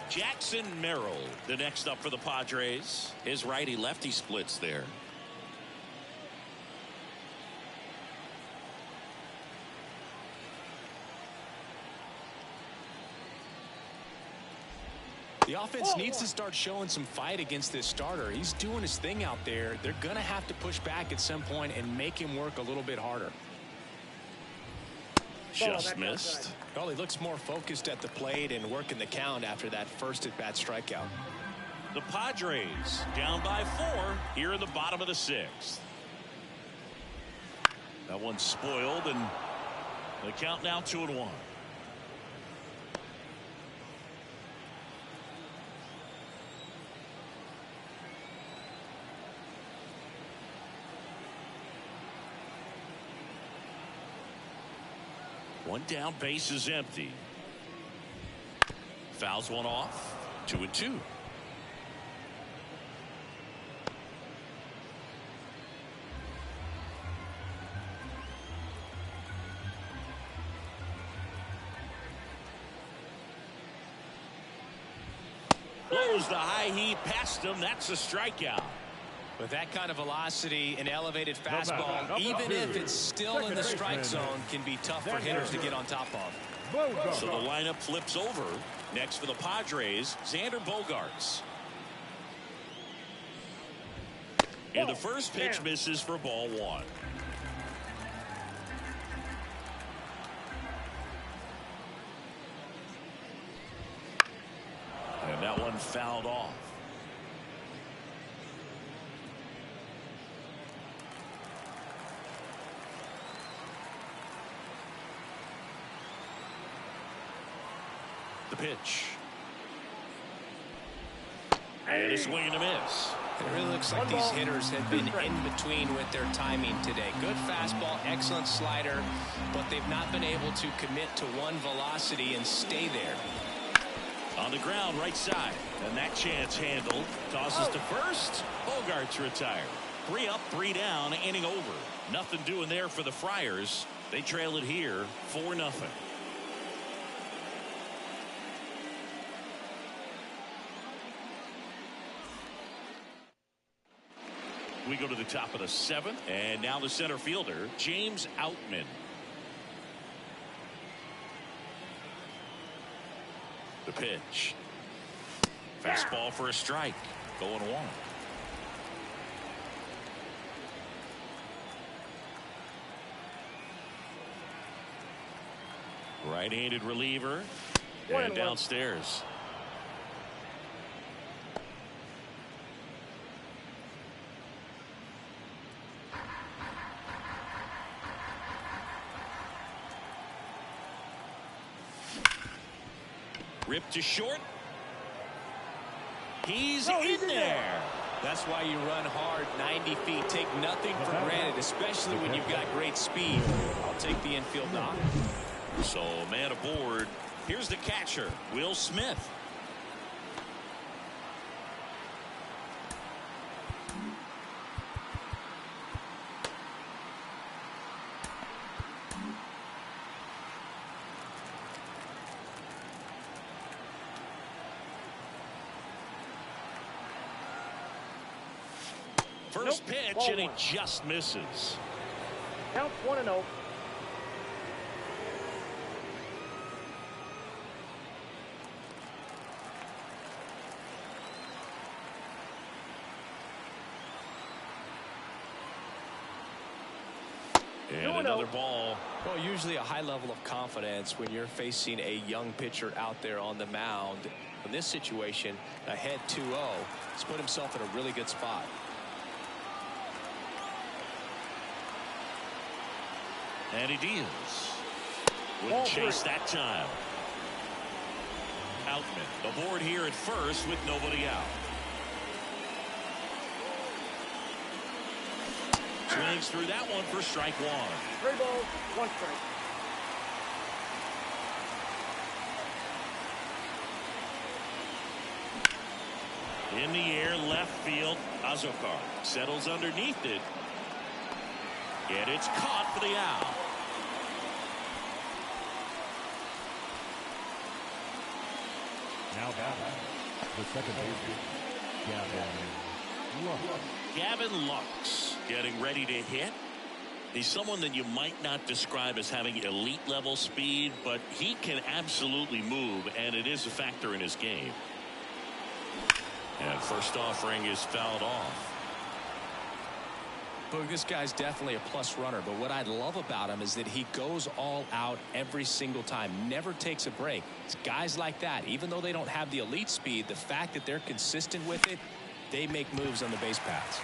S1: Jackson Merrill, the next up for the Padres. His righty-lefty splits there.
S2: The offense needs to start showing some fight against this starter. He's doing his thing out there. They're going to have to push back at some point and make him work a little bit harder.
S1: Just missed.
S2: Well, he looks more focused at the plate and working the count after that first at-bat strikeout.
S1: The Padres down by 4 here in the bottom of the 6th. That one's spoiled, and the count now 2-1. One down, base is empty. Fouls one off. 2-2. Blows the high heat past him. That's a strikeout.
S2: With that kind of velocity and elevated fastball, even if it's still in the strike zone, can be tough for hitters to get on top of.
S1: So the lineup flips over. Next for the Padres, Xander Bogarts. And the first pitch misses for ball 1. And that one fouled off. The pitch. And a swing and a miss.
S2: It really looks like these hitters have been in between with their timing today. Good fastball, excellent slider, but they've not been able to commit to one velocity and stay there.
S1: On the ground, right side. And that chance handled. Tosses to first. Bogarts retired. 3 up, 3 down, inning over. Nothing doing there for the Friars. They trail it here 4-0. We go to the top of the 7th, and now the center fielder, James Outman. The pitch. Fastball for a strike. Going 1. Right-handed reliever. And downstairs. Ripped to short. He's in there.
S2: That's why you run hard 90 feet. Take nothing for granted, especially when you've got great speed. I'll take the infield knock.
S1: So man aboard. Here's the catcher, Will Smith. First pitch, and he just misses.
S4: Counts 1-0.
S1: And another ball.
S2: Well, usually a high level of confidence when you're facing a young pitcher out there on the mound. In this situation, ahead 2-0, he's put himself in a really good spot.
S1: And he deals. Wouldn't chase that time. Outman aboard here at first with nobody out. Swings through that one for strike one.
S4: 3 balls, 1 strike.
S1: In the air, left field. Azokar settles underneath it. And it's caught for the out.
S3: Now batting, the second baseman,
S1: Gavin Lux getting ready to hit. He's someone that you might not describe as having elite level speed, but he can absolutely move, and it is a factor in his game. And first offering is fouled off.
S2: Boog, this guy's definitely a plus runner, but what I love about him is that he goes all out every single time, never takes a break. It's guys like that, even though they don't have the elite speed, the fact that they're consistent with it, they make moves on the base paths.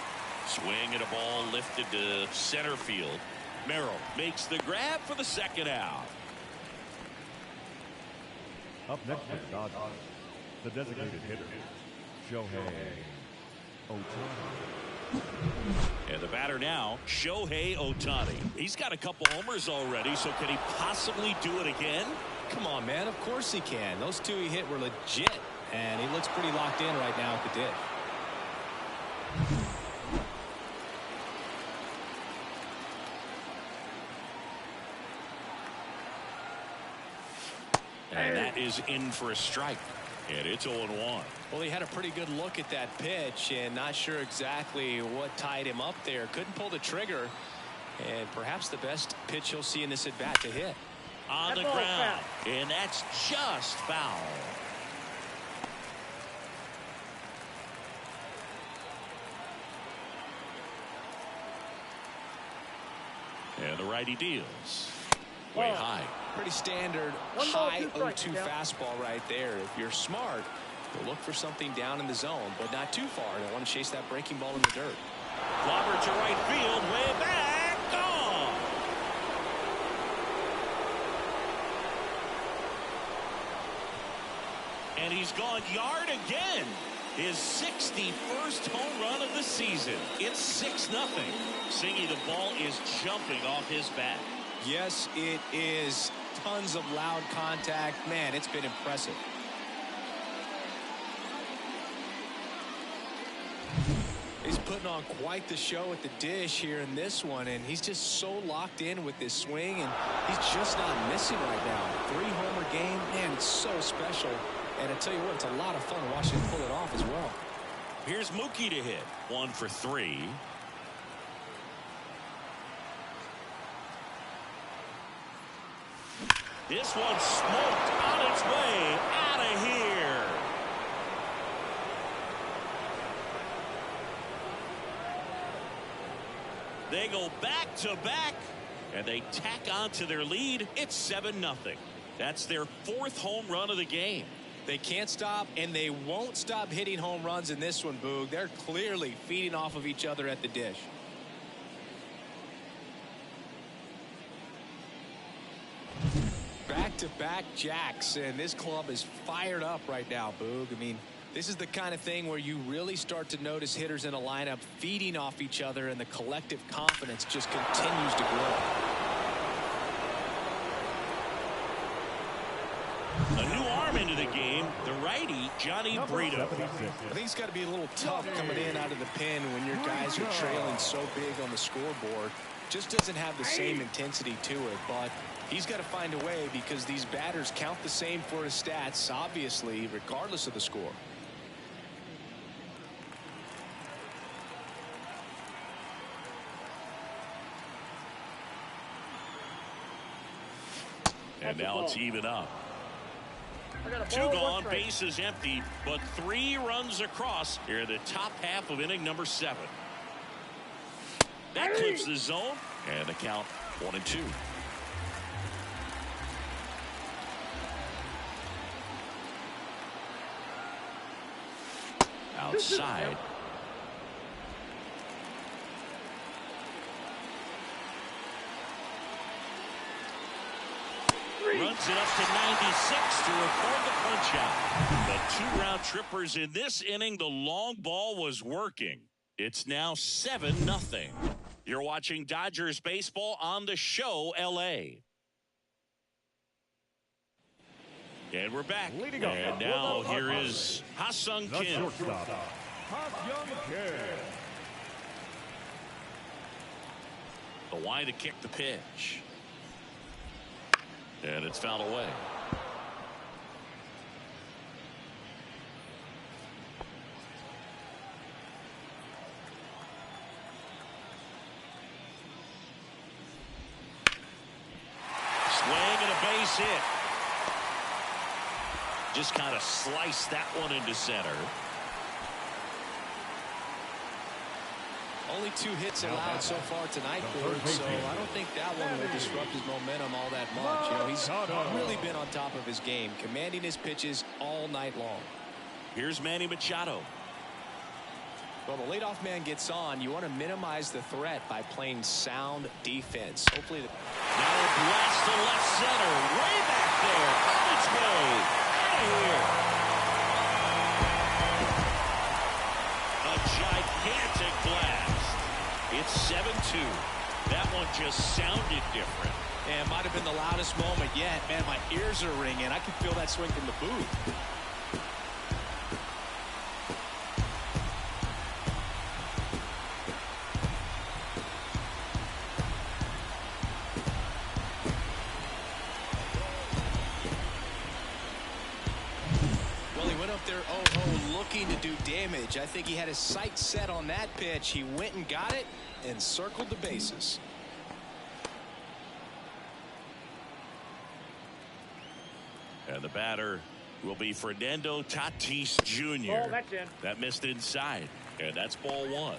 S1: Swing at a ball lifted to center field. Merrill makes the grab for the second out.
S3: Up next for the Dodgers, the designated hitter, Shohei Ohtani.
S1: And the batter now, Shohei Ohtani. He's got a couple homers already, so can he possibly do it again?
S2: Come on, man. Of course he can. Those two he hit were legit, and he looks pretty locked in right now at the dish.
S1: And that is in for a strike. And it's 0-1.
S2: Well, he had a pretty good look at that pitch and not sure exactly what tied him up there. Couldn't pull the trigger. And perhaps the best pitch he'll see in this at-bat to hit.
S1: On the ground. And that's just foul. And the righty deals. Way high.
S2: Pretty standard high 0-2 fastball right there. If you're smart, you'll look for something down in the zone, but not too far. Don't want to chase that breaking ball in the dirt.
S1: Clobber to right field, way back, gone. And he's gone yard again. His 61st home run of the season. It's 6-0. Singy, the ball is jumping off his bat.
S2: Yes, it is. Tons of loud contact. Man, it's been impressive. He's putting on quite the show at the dish here in this one, and he's just so locked in with this swing, and he's just not missing right now. 3-homer game, man, it's so special. And I tell you what, it's a lot of fun watching him pull it off as well.
S1: Here's Mookie to hit. 1 for 3. This one's smoked on its way out of here. They go back to back, and they tack on to their lead. It's 7-0. That's their 4th home run of the game.
S2: They can't stop, and they won't stop hitting home runs in this one, Boog. They're clearly feeding off of each other at the dish. Back back-to-back jacks, and this club is fired up right now, Boog. I mean, this is the kind of thing where you really start to notice hitters in a lineup feeding off each other, and the collective confidence just continues to grow.
S1: A new arm into the game, the righty, Johnny Brito.
S2: I think it's got to be a little tough coming in out of the pen when your guys are trailing so big on the scoreboard. Just doesn't have the same intensity to it, but he's got to find a way because these batters count the same for his stats, obviously, regardless of the score.
S1: And now it's even up. 2 gone, bases empty, but 3 runs across here in the top half of inning number 7. That clips the zone, and the count 1-2. Outside. Runs it up to 96 to record the punch out. The 2 round trippers in this inning. The long ball was working. It's now 7-0. You're watching Dodgers baseball on the show LA. And we're back. And now here is Ha-Sung Kim. The wind to kick the pitch. And it's fouled away. Swing and a base hit. Just kind of sliced that one into center.
S2: Only 2 hits allowed so far tonight, Ford, so I don't think that one will disrupt his momentum all that much. You know, he's really been on top of his game, commanding his pitches all night long.
S1: Here's Manny Machado.
S2: Well, the leadoff man gets on. You want to minimize the threat by playing sound defense. Hopefully,
S1: now a blast to left center, way back there, on its way out of here. A gigantic blast. It's 7-2. That one just sounded different.
S2: And it might have been the loudest moment yet. Man, my ears are ringing. I can feel that swing from the booth. Well, he went up there, looking to do damage. I think he had his sights set on that pitch. He went and got it and circled the bases.
S1: And the batter will be Fernando Tatis Jr.
S4: Oh, that's in.
S1: That missed inside. And that's ball 1.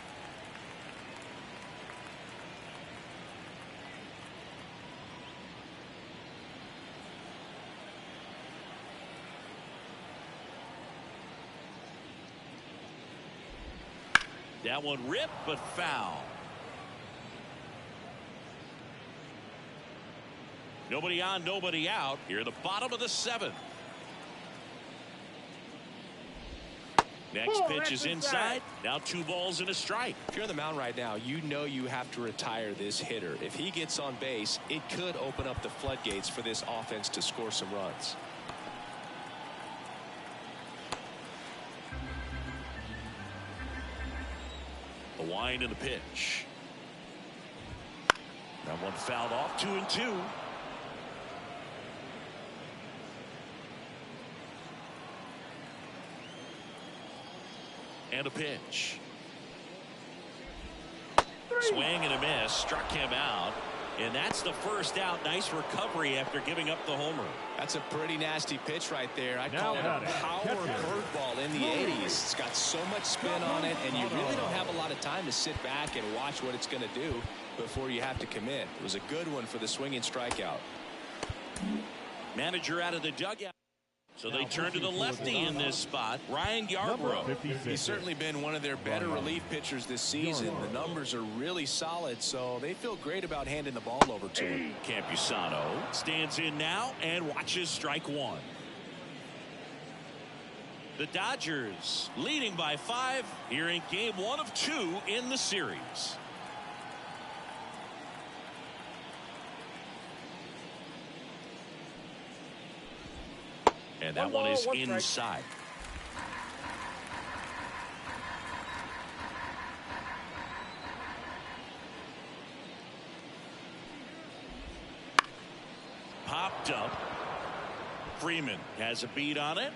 S1: That one ripped, but foul. Nobody on, nobody out. Here at the bottom of the 7th. Next pitch is inside. Now 2 balls and a strike.
S2: If you're on the mound right now, you know you have to retire this hitter. If he gets on base, it could open up the floodgates for this offense to score some runs.
S1: The wind and the pitch. That one fouled off. 2-2. And a pitch. Swing and a miss. Struck him out. And that's the first out. Nice recovery after giving up the homer.
S2: That's a pretty nasty pitch right there. I call it a power curveball in the 80s. It's got so much spin on it, and you really don't have a lot of time to sit back and watch what it's going to do before you have to commit. It was a good one for the swinging strikeout.
S1: Manager out of the dugout. So they turn to the lefty in this spot, Ryan Yarbrough.
S2: He's certainly been one of their better relief pitchers this season. The numbers are really solid, so they feel great about handing the ball over to him.
S1: Campusano stands in now and watches strike one. The Dodgers leading by 5 here in game 1 of 2 in the series. And that one is inside. Popped up. Freeman has a beat on it.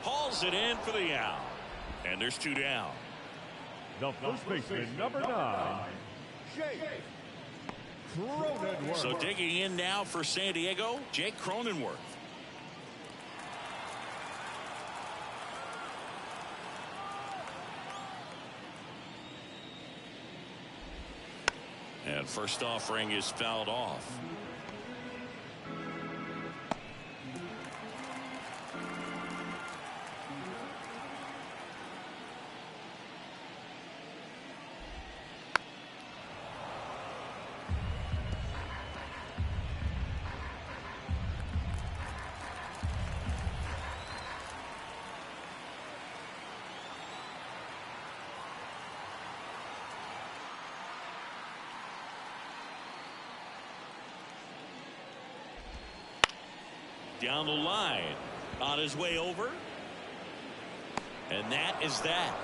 S1: Hauls it in for the out. And there's 2 down.
S3: The first baseman, number 9, Jake Cronenworth.
S1: So digging in now for San Diego, Jake Cronenworth. And first offering is fouled off. Down the line on his way over, and that is that.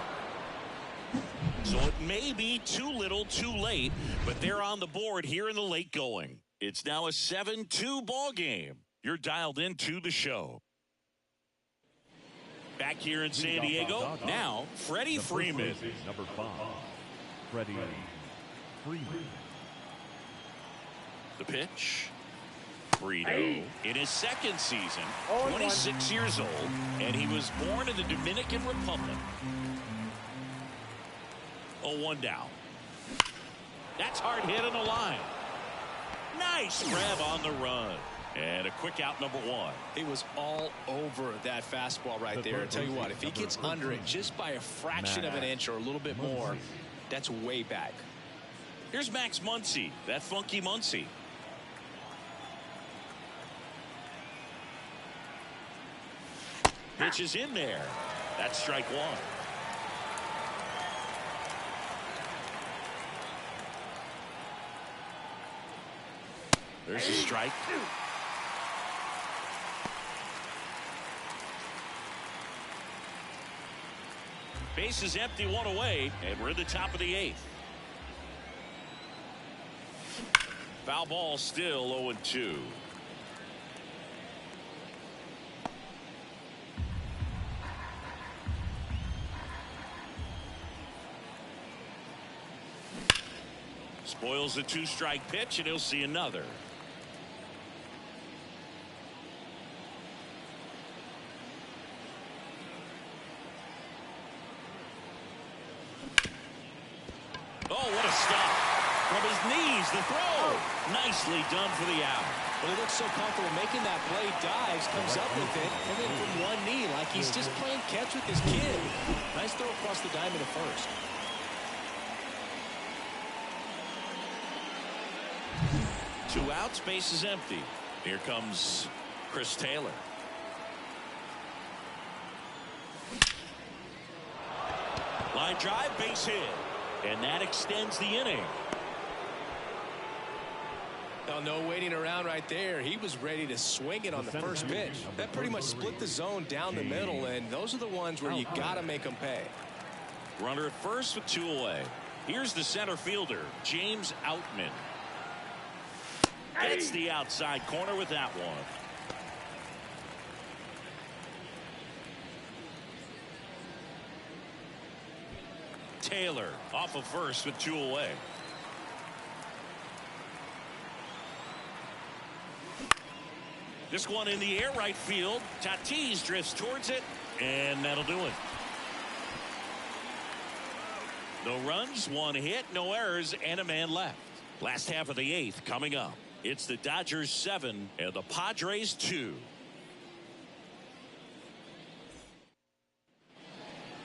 S1: So it may be too little too late, but they're on the board here in the late going. It's now a 7-2 ball game. You're dialed into the show. Back here in San Diego now, Freddie Freeman.
S3: Number 5, Freddie Freeman.
S1: The pitch. Brito in his second season, 26 years old, and he was born in the Dominican Republic. 0-1 down. That's hard hit on the line. Nice grab on the run. And a quick out, number 1.
S2: It was all over that fastball right there. I tell you what, if he gets under it just by a fraction of an inch or a little bit more, that's way back.
S1: Here's Max Muncy, that funky Muncy. Pitch is in there. That's strike 1. There's a strike. Base is empty, 1 away, and we're at the top of the 8th. Foul ball still 0-2. Spoils the 2-strike pitch, and he'll see another. Oh, what a stop. From his knees, the throw. Nicely done for the out.
S2: Well, he looks so comfortable making that play, dives, comes up with it, and then from one knee, like he's just playing catch with his kid. Nice throw across the diamond to first.
S1: Two outs, base is empty. Here comes Chris Taylor. Line drive, base hit. And that extends the inning.
S2: Oh, no waiting around right there. He was ready to swing it on the first pitch. That pretty much split the zone down the middle, and those are the ones where you got to make them pay.
S1: Runner at first with 2 away. Here's the center fielder, James Outman. Gets the outside corner with that one. Taylor off of first with 2 away. This one in the air, right field. Tatis drifts towards it, and that'll do it. No runs, 1 hit, no errors, and a man left. Last half of the 8th coming up. It's the Dodgers 7 and the Padres 2.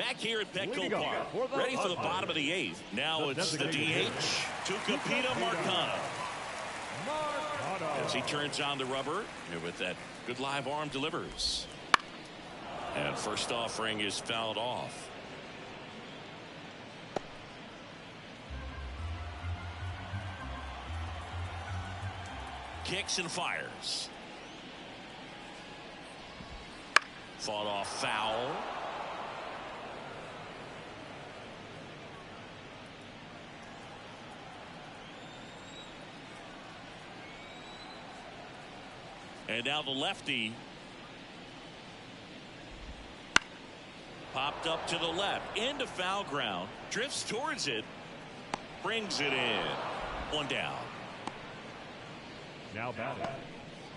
S1: Back here at Petco
S3: Leading
S1: Park,
S3: off for
S1: ready for the
S3: Padres.
S1: bottom of the 8th. Now it's the
S3: designated
S1: DH, Tucupita Marcano.
S3: Marcano.
S1: As he turns on the rubber, and with that good live arm delivers. And first offering is fouled off. Kicks and fires. Fought off foul. And now the lefty popped up to the left into foul ground, drifts towards it, brings it in. One down.
S3: Now batting,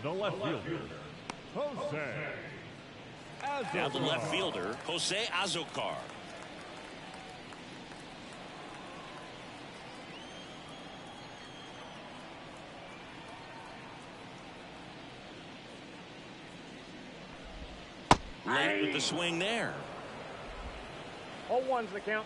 S3: the left fielder, Jose Azocar.
S1: Now the left fielder, Jose Azocar. Late with the swing there.
S4: 0-1's the count.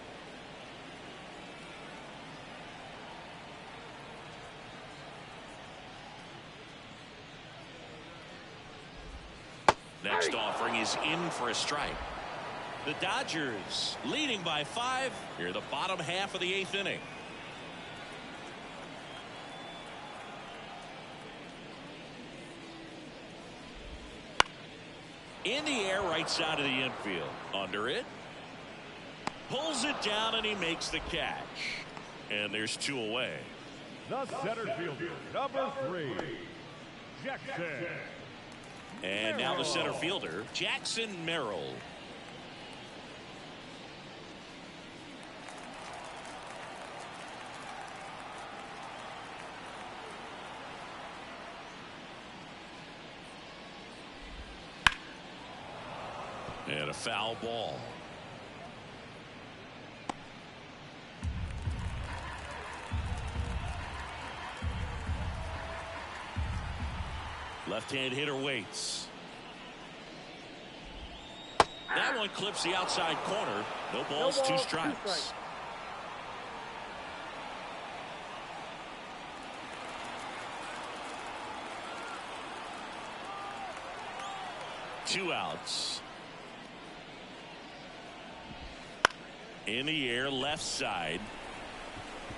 S1: Next offering is in for a strike. The Dodgers leading by 5 here the bottom half of the 8th inning. In the air, right side of the infield. Under it. Pulls it down and he makes the catch. And there's 2 away.
S3: The center fielder, number 3, Jackson.
S1: And now the center fielder, Jackson Merrill. And a foul ball. Left-hand hitter waits. That one clips the outside corner. No balls, 2 strikes. Two outs. In the air, left side.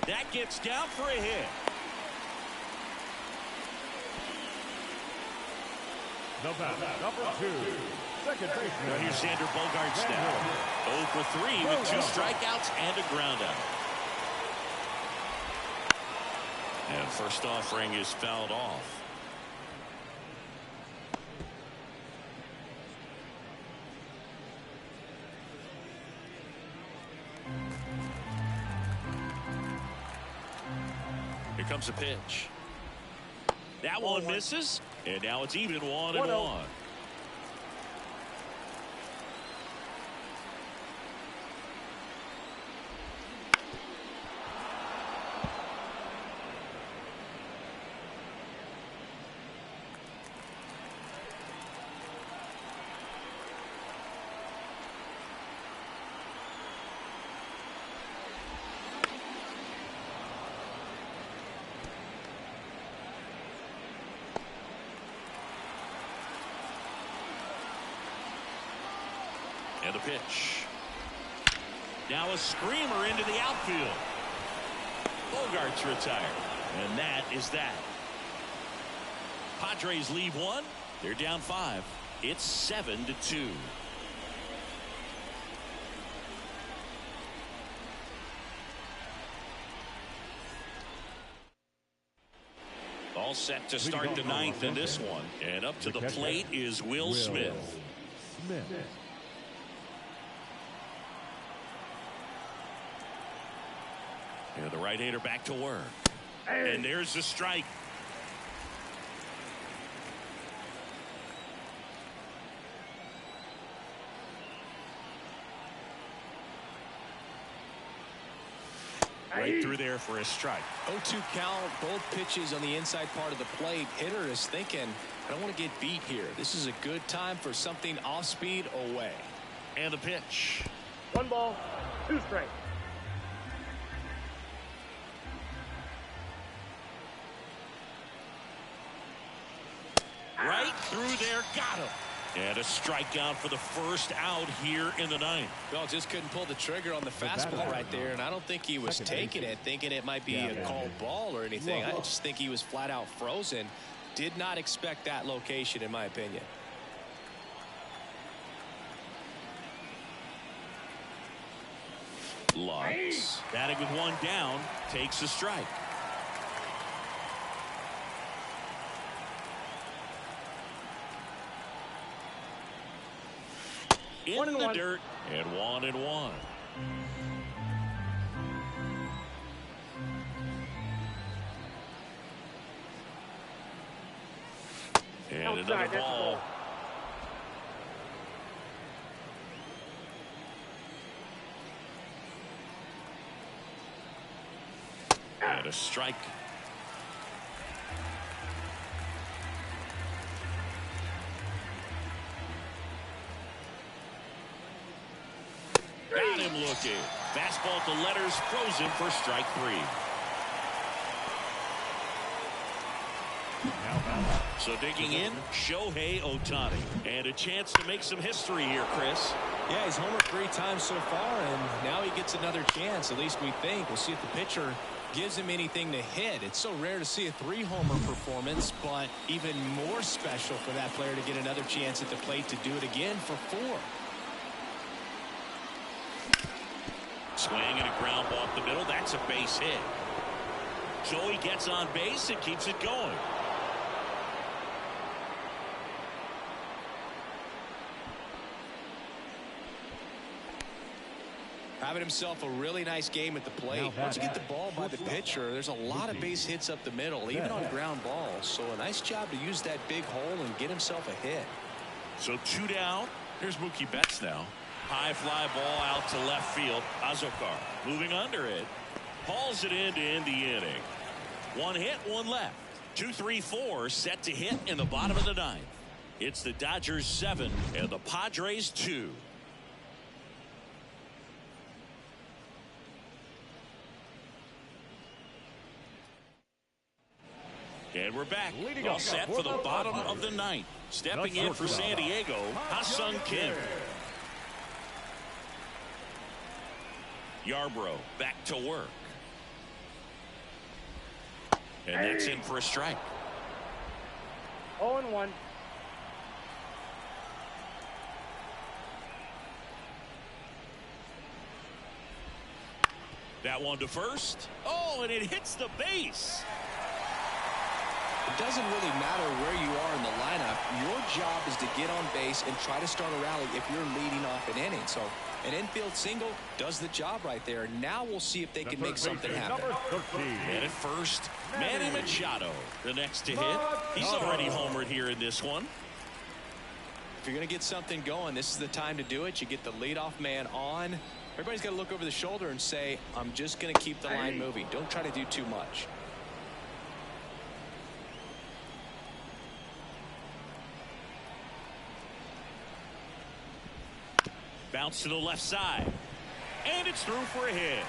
S1: That gets down for a hit.
S3: The batter, number 2, second baseman.
S1: Now here's Xander Bogaerts now. 0 for 3 with 2 strikeouts and a ground out. And first offering is fouled off. Here comes a pitch. That one misses, and now it's even 1-1. And the pitch. Now a screamer into the outfield. Bogaerts retired. And that is that. Padres lead 1. They're down 5. It's 7-2. All set to start the 9th in this one. And up to the plate is Will Smith. And the right-hander back to work. And there's the strike. Right through there for a strike.
S2: 0-2 count, both pitches on the inside part of the plate. Hitter is thinking, I don't want to get beat here. This is a good time for something off speed away.
S1: And the pitch.
S4: 1 ball, 2 strikes.
S1: Right through there, got him. And a strikeout for the first out here in the ninth.
S2: Well, just couldn't pull the trigger on the fastball right there, and I don't think he was taking it, thinking it might be a called ball or anything. I just think he was flat out frozen. Did not expect that location, in my opinion.
S1: Lux, batting with 1 down, takes a strike. In the dirt, and 1-1. And another ball. And a strike. Got him looking. Fastball to letters, frozen for strike 3. So digging in, Shohei Ohtani. And a chance to make some history here, Chris.
S2: Yeah, he's homered 3 times so far, and now he gets another chance, at least we think. We'll see if the pitcher gives him anything to hit. It's so rare to see a 3-homer performance, but even more special for that player to get another chance at the plate to do it again for 4.
S1: Swing and a ground ball up the middle. That's a base hit. Joey gets on base and keeps it going.
S2: Having himself a really nice game at the plate. Once you get the ball by the pitcher, there's a lot of base hits up the middle, even on ground balls. So a nice job to use that big hole and get himself a hit.
S1: So 2 down. Here's Mookie Betts now. High fly ball out to left field. Azokar moving under it. Hauls it in to end the inning. 1 hit, 1 left. 2-3-4 set to hit in the bottom of the 9th. It's the Dodgers 7 and the Padres 2. And we're back. All set for the bottom of the 9th. Stepping in for San Diego, Ha-Sung Kim. Yarbrough back to work. And that's in for a strike.
S4: 0-1.
S1: That one to first. Oh, and it hits the base.
S2: It doesn't really matter where you are in the lineup. Your job is to get on base and try to start a rally if you're leading off an inning. So an infield single does the job right there. Now we'll see if they can make something happen.
S1: And at first, Manny Machado, the next to hit. He's already homered here in this one.
S2: If you're going to get something going, this is the time to do it. You get the leadoff man on. Everybody's got to look over the shoulder and say, I'm just going to keep the line moving. Don't try to do too much.
S1: Bounce to the left side. And it's through for a hit.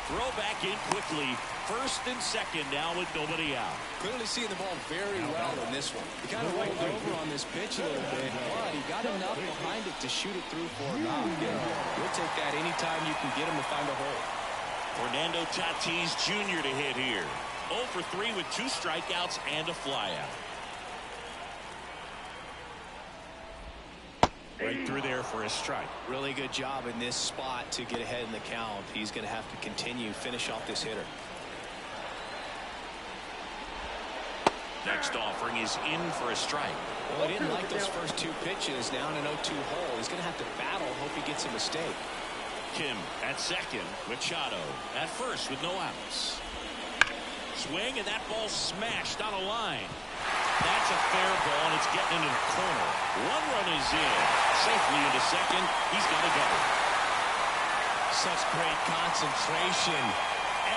S1: Throw back in quickly. First and second now with nobody out.
S2: Clearly seeing the ball very well in this one. He kind of rolled over on this pitch a little bit, but he got enough behind it to shoot it through for a knock. We'll take that anytime you can get him to find a hole.
S1: Fernando Tatis Jr. to hit here. 0 for 3 with 2 strikeouts and a flyout. Right through there for a strike.
S2: Really good job in this spot to get ahead in the count. He's going to have to continue finish off this hitter.
S1: Next offering is in for a strike.
S2: Well, he didn't like those first 2 pitches. Now in an 0-2 hole. He's going to have to battle. Hope he gets a mistake.
S1: Kim at second. Machado at first with no outs. Swing, and that ball smashed on a line. That's a fair ball, and it's getting into the corner. 1 run is in. Safely into second. He's got to go.
S2: Such great concentration.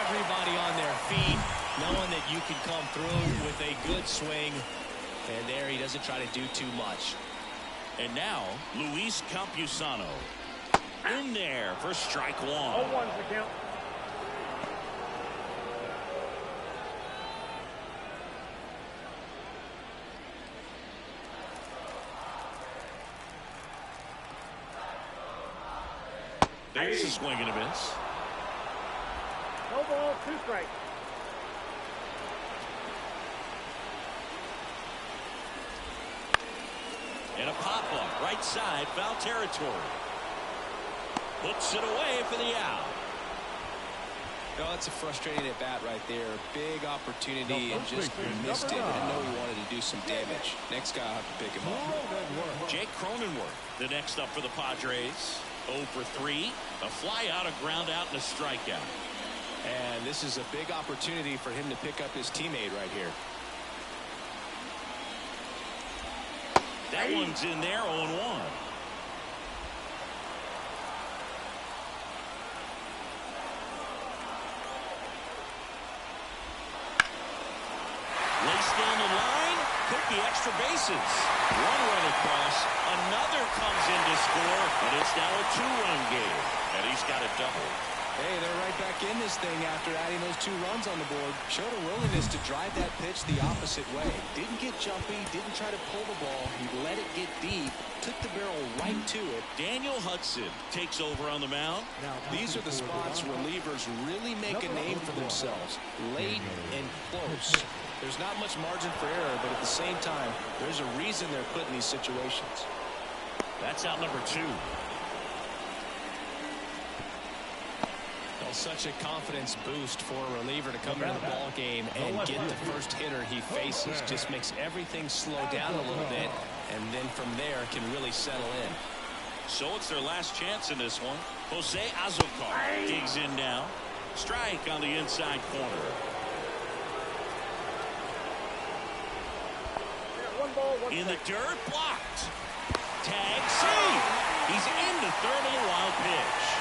S2: Everybody on their feet, knowing that you can come through with a good swing. And there he doesn't try to do too much.
S1: And now, Luis Campusano. In there for strike one.
S4: 0-1's the count.
S1: There's a swing and a miss.
S4: No ball, 2 strikes.
S1: And a pop-up, right side, foul territory. Puts it away for the out.
S2: No, that's a frustrating at bat right there. Big opportunity and just missed it. I know he wanted to do some damage. Next guy will have to pick him up.
S1: Jake Cronenworth, the next up for the Padres. 0 for 3. A fly out, a ground out, and a strikeout.
S2: And this is a big opportunity for him to pick up his teammate right here.
S1: That one's in there, 0-1. Laced down the line, took the extra bases. One run across, another comes in to score, and it's now a 2-run game. And he's got a double.
S2: Hey, they're right back in this thing after adding those 2 runs on the board. Showed a willingness to drive that pitch the opposite way. Didn't get jumpy, didn't try to pull the ball. He let it get deep, took the barrel right to it.
S1: Daniel Hudson takes over on the mound.
S2: These are the spots relievers really make a name for themselves. Late and close. There's not much margin for error, but at the same time, there's a reason they're put in these situations.
S1: That's out number 2.
S2: Such a confidence boost for a reliever to come into the ball game and get the first hitter he faces. Just makes everything slow down a little bit, and then from there can really settle in.
S1: So it's their last chance in this one. Jose Azocar digs in now. Strike on the inside corner.
S4: 1 ball, 1
S1: In the
S4: strike.
S1: dirt, blocked. Tag, save. He's into third on the wild pitch.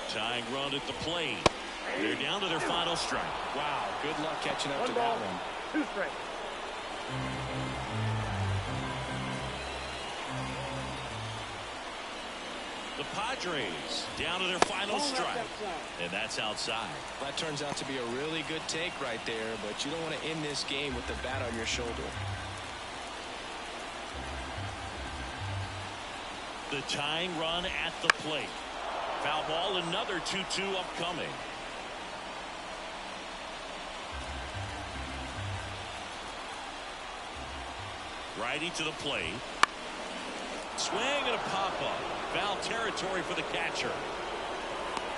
S1: Tying run at the plate. They're down to their final strike.
S2: Wow, good luck catching up to
S4: 1
S2: that
S4: ball,
S2: one.
S4: 2 strikes.
S1: The Padres down to their final strike. And that's outside.
S2: That turns out to be a really good take right there, but you don't want to end this game with the bat on your shoulder.
S1: The tying run at the plate. Foul ball, another 2-2 upcoming. Righty to the plate. Swing and a pop-up. Foul territory for the catcher.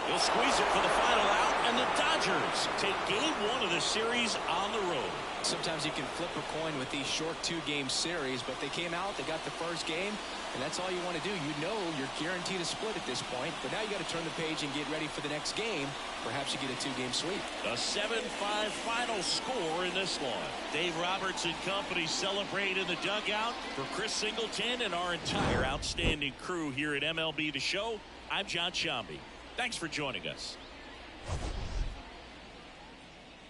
S1: He'll squeeze it for the final out, and the Dodgers take game 1 of the series on the road.
S2: Sometimes you can flip a coin with these short 2-game series, but they came out, they got the first game, and that's all you want to do. You know you're guaranteed a split at this point, but now you got to turn the page and get ready for the next game. Perhaps you get a 2-game sweep.
S1: A 7-5 final score in this one. Dave Roberts and company celebrate in the dugout. For Chris Singleton and our entire outstanding crew here at MLB The Show, I'm John Shambi. Thanks for joining us.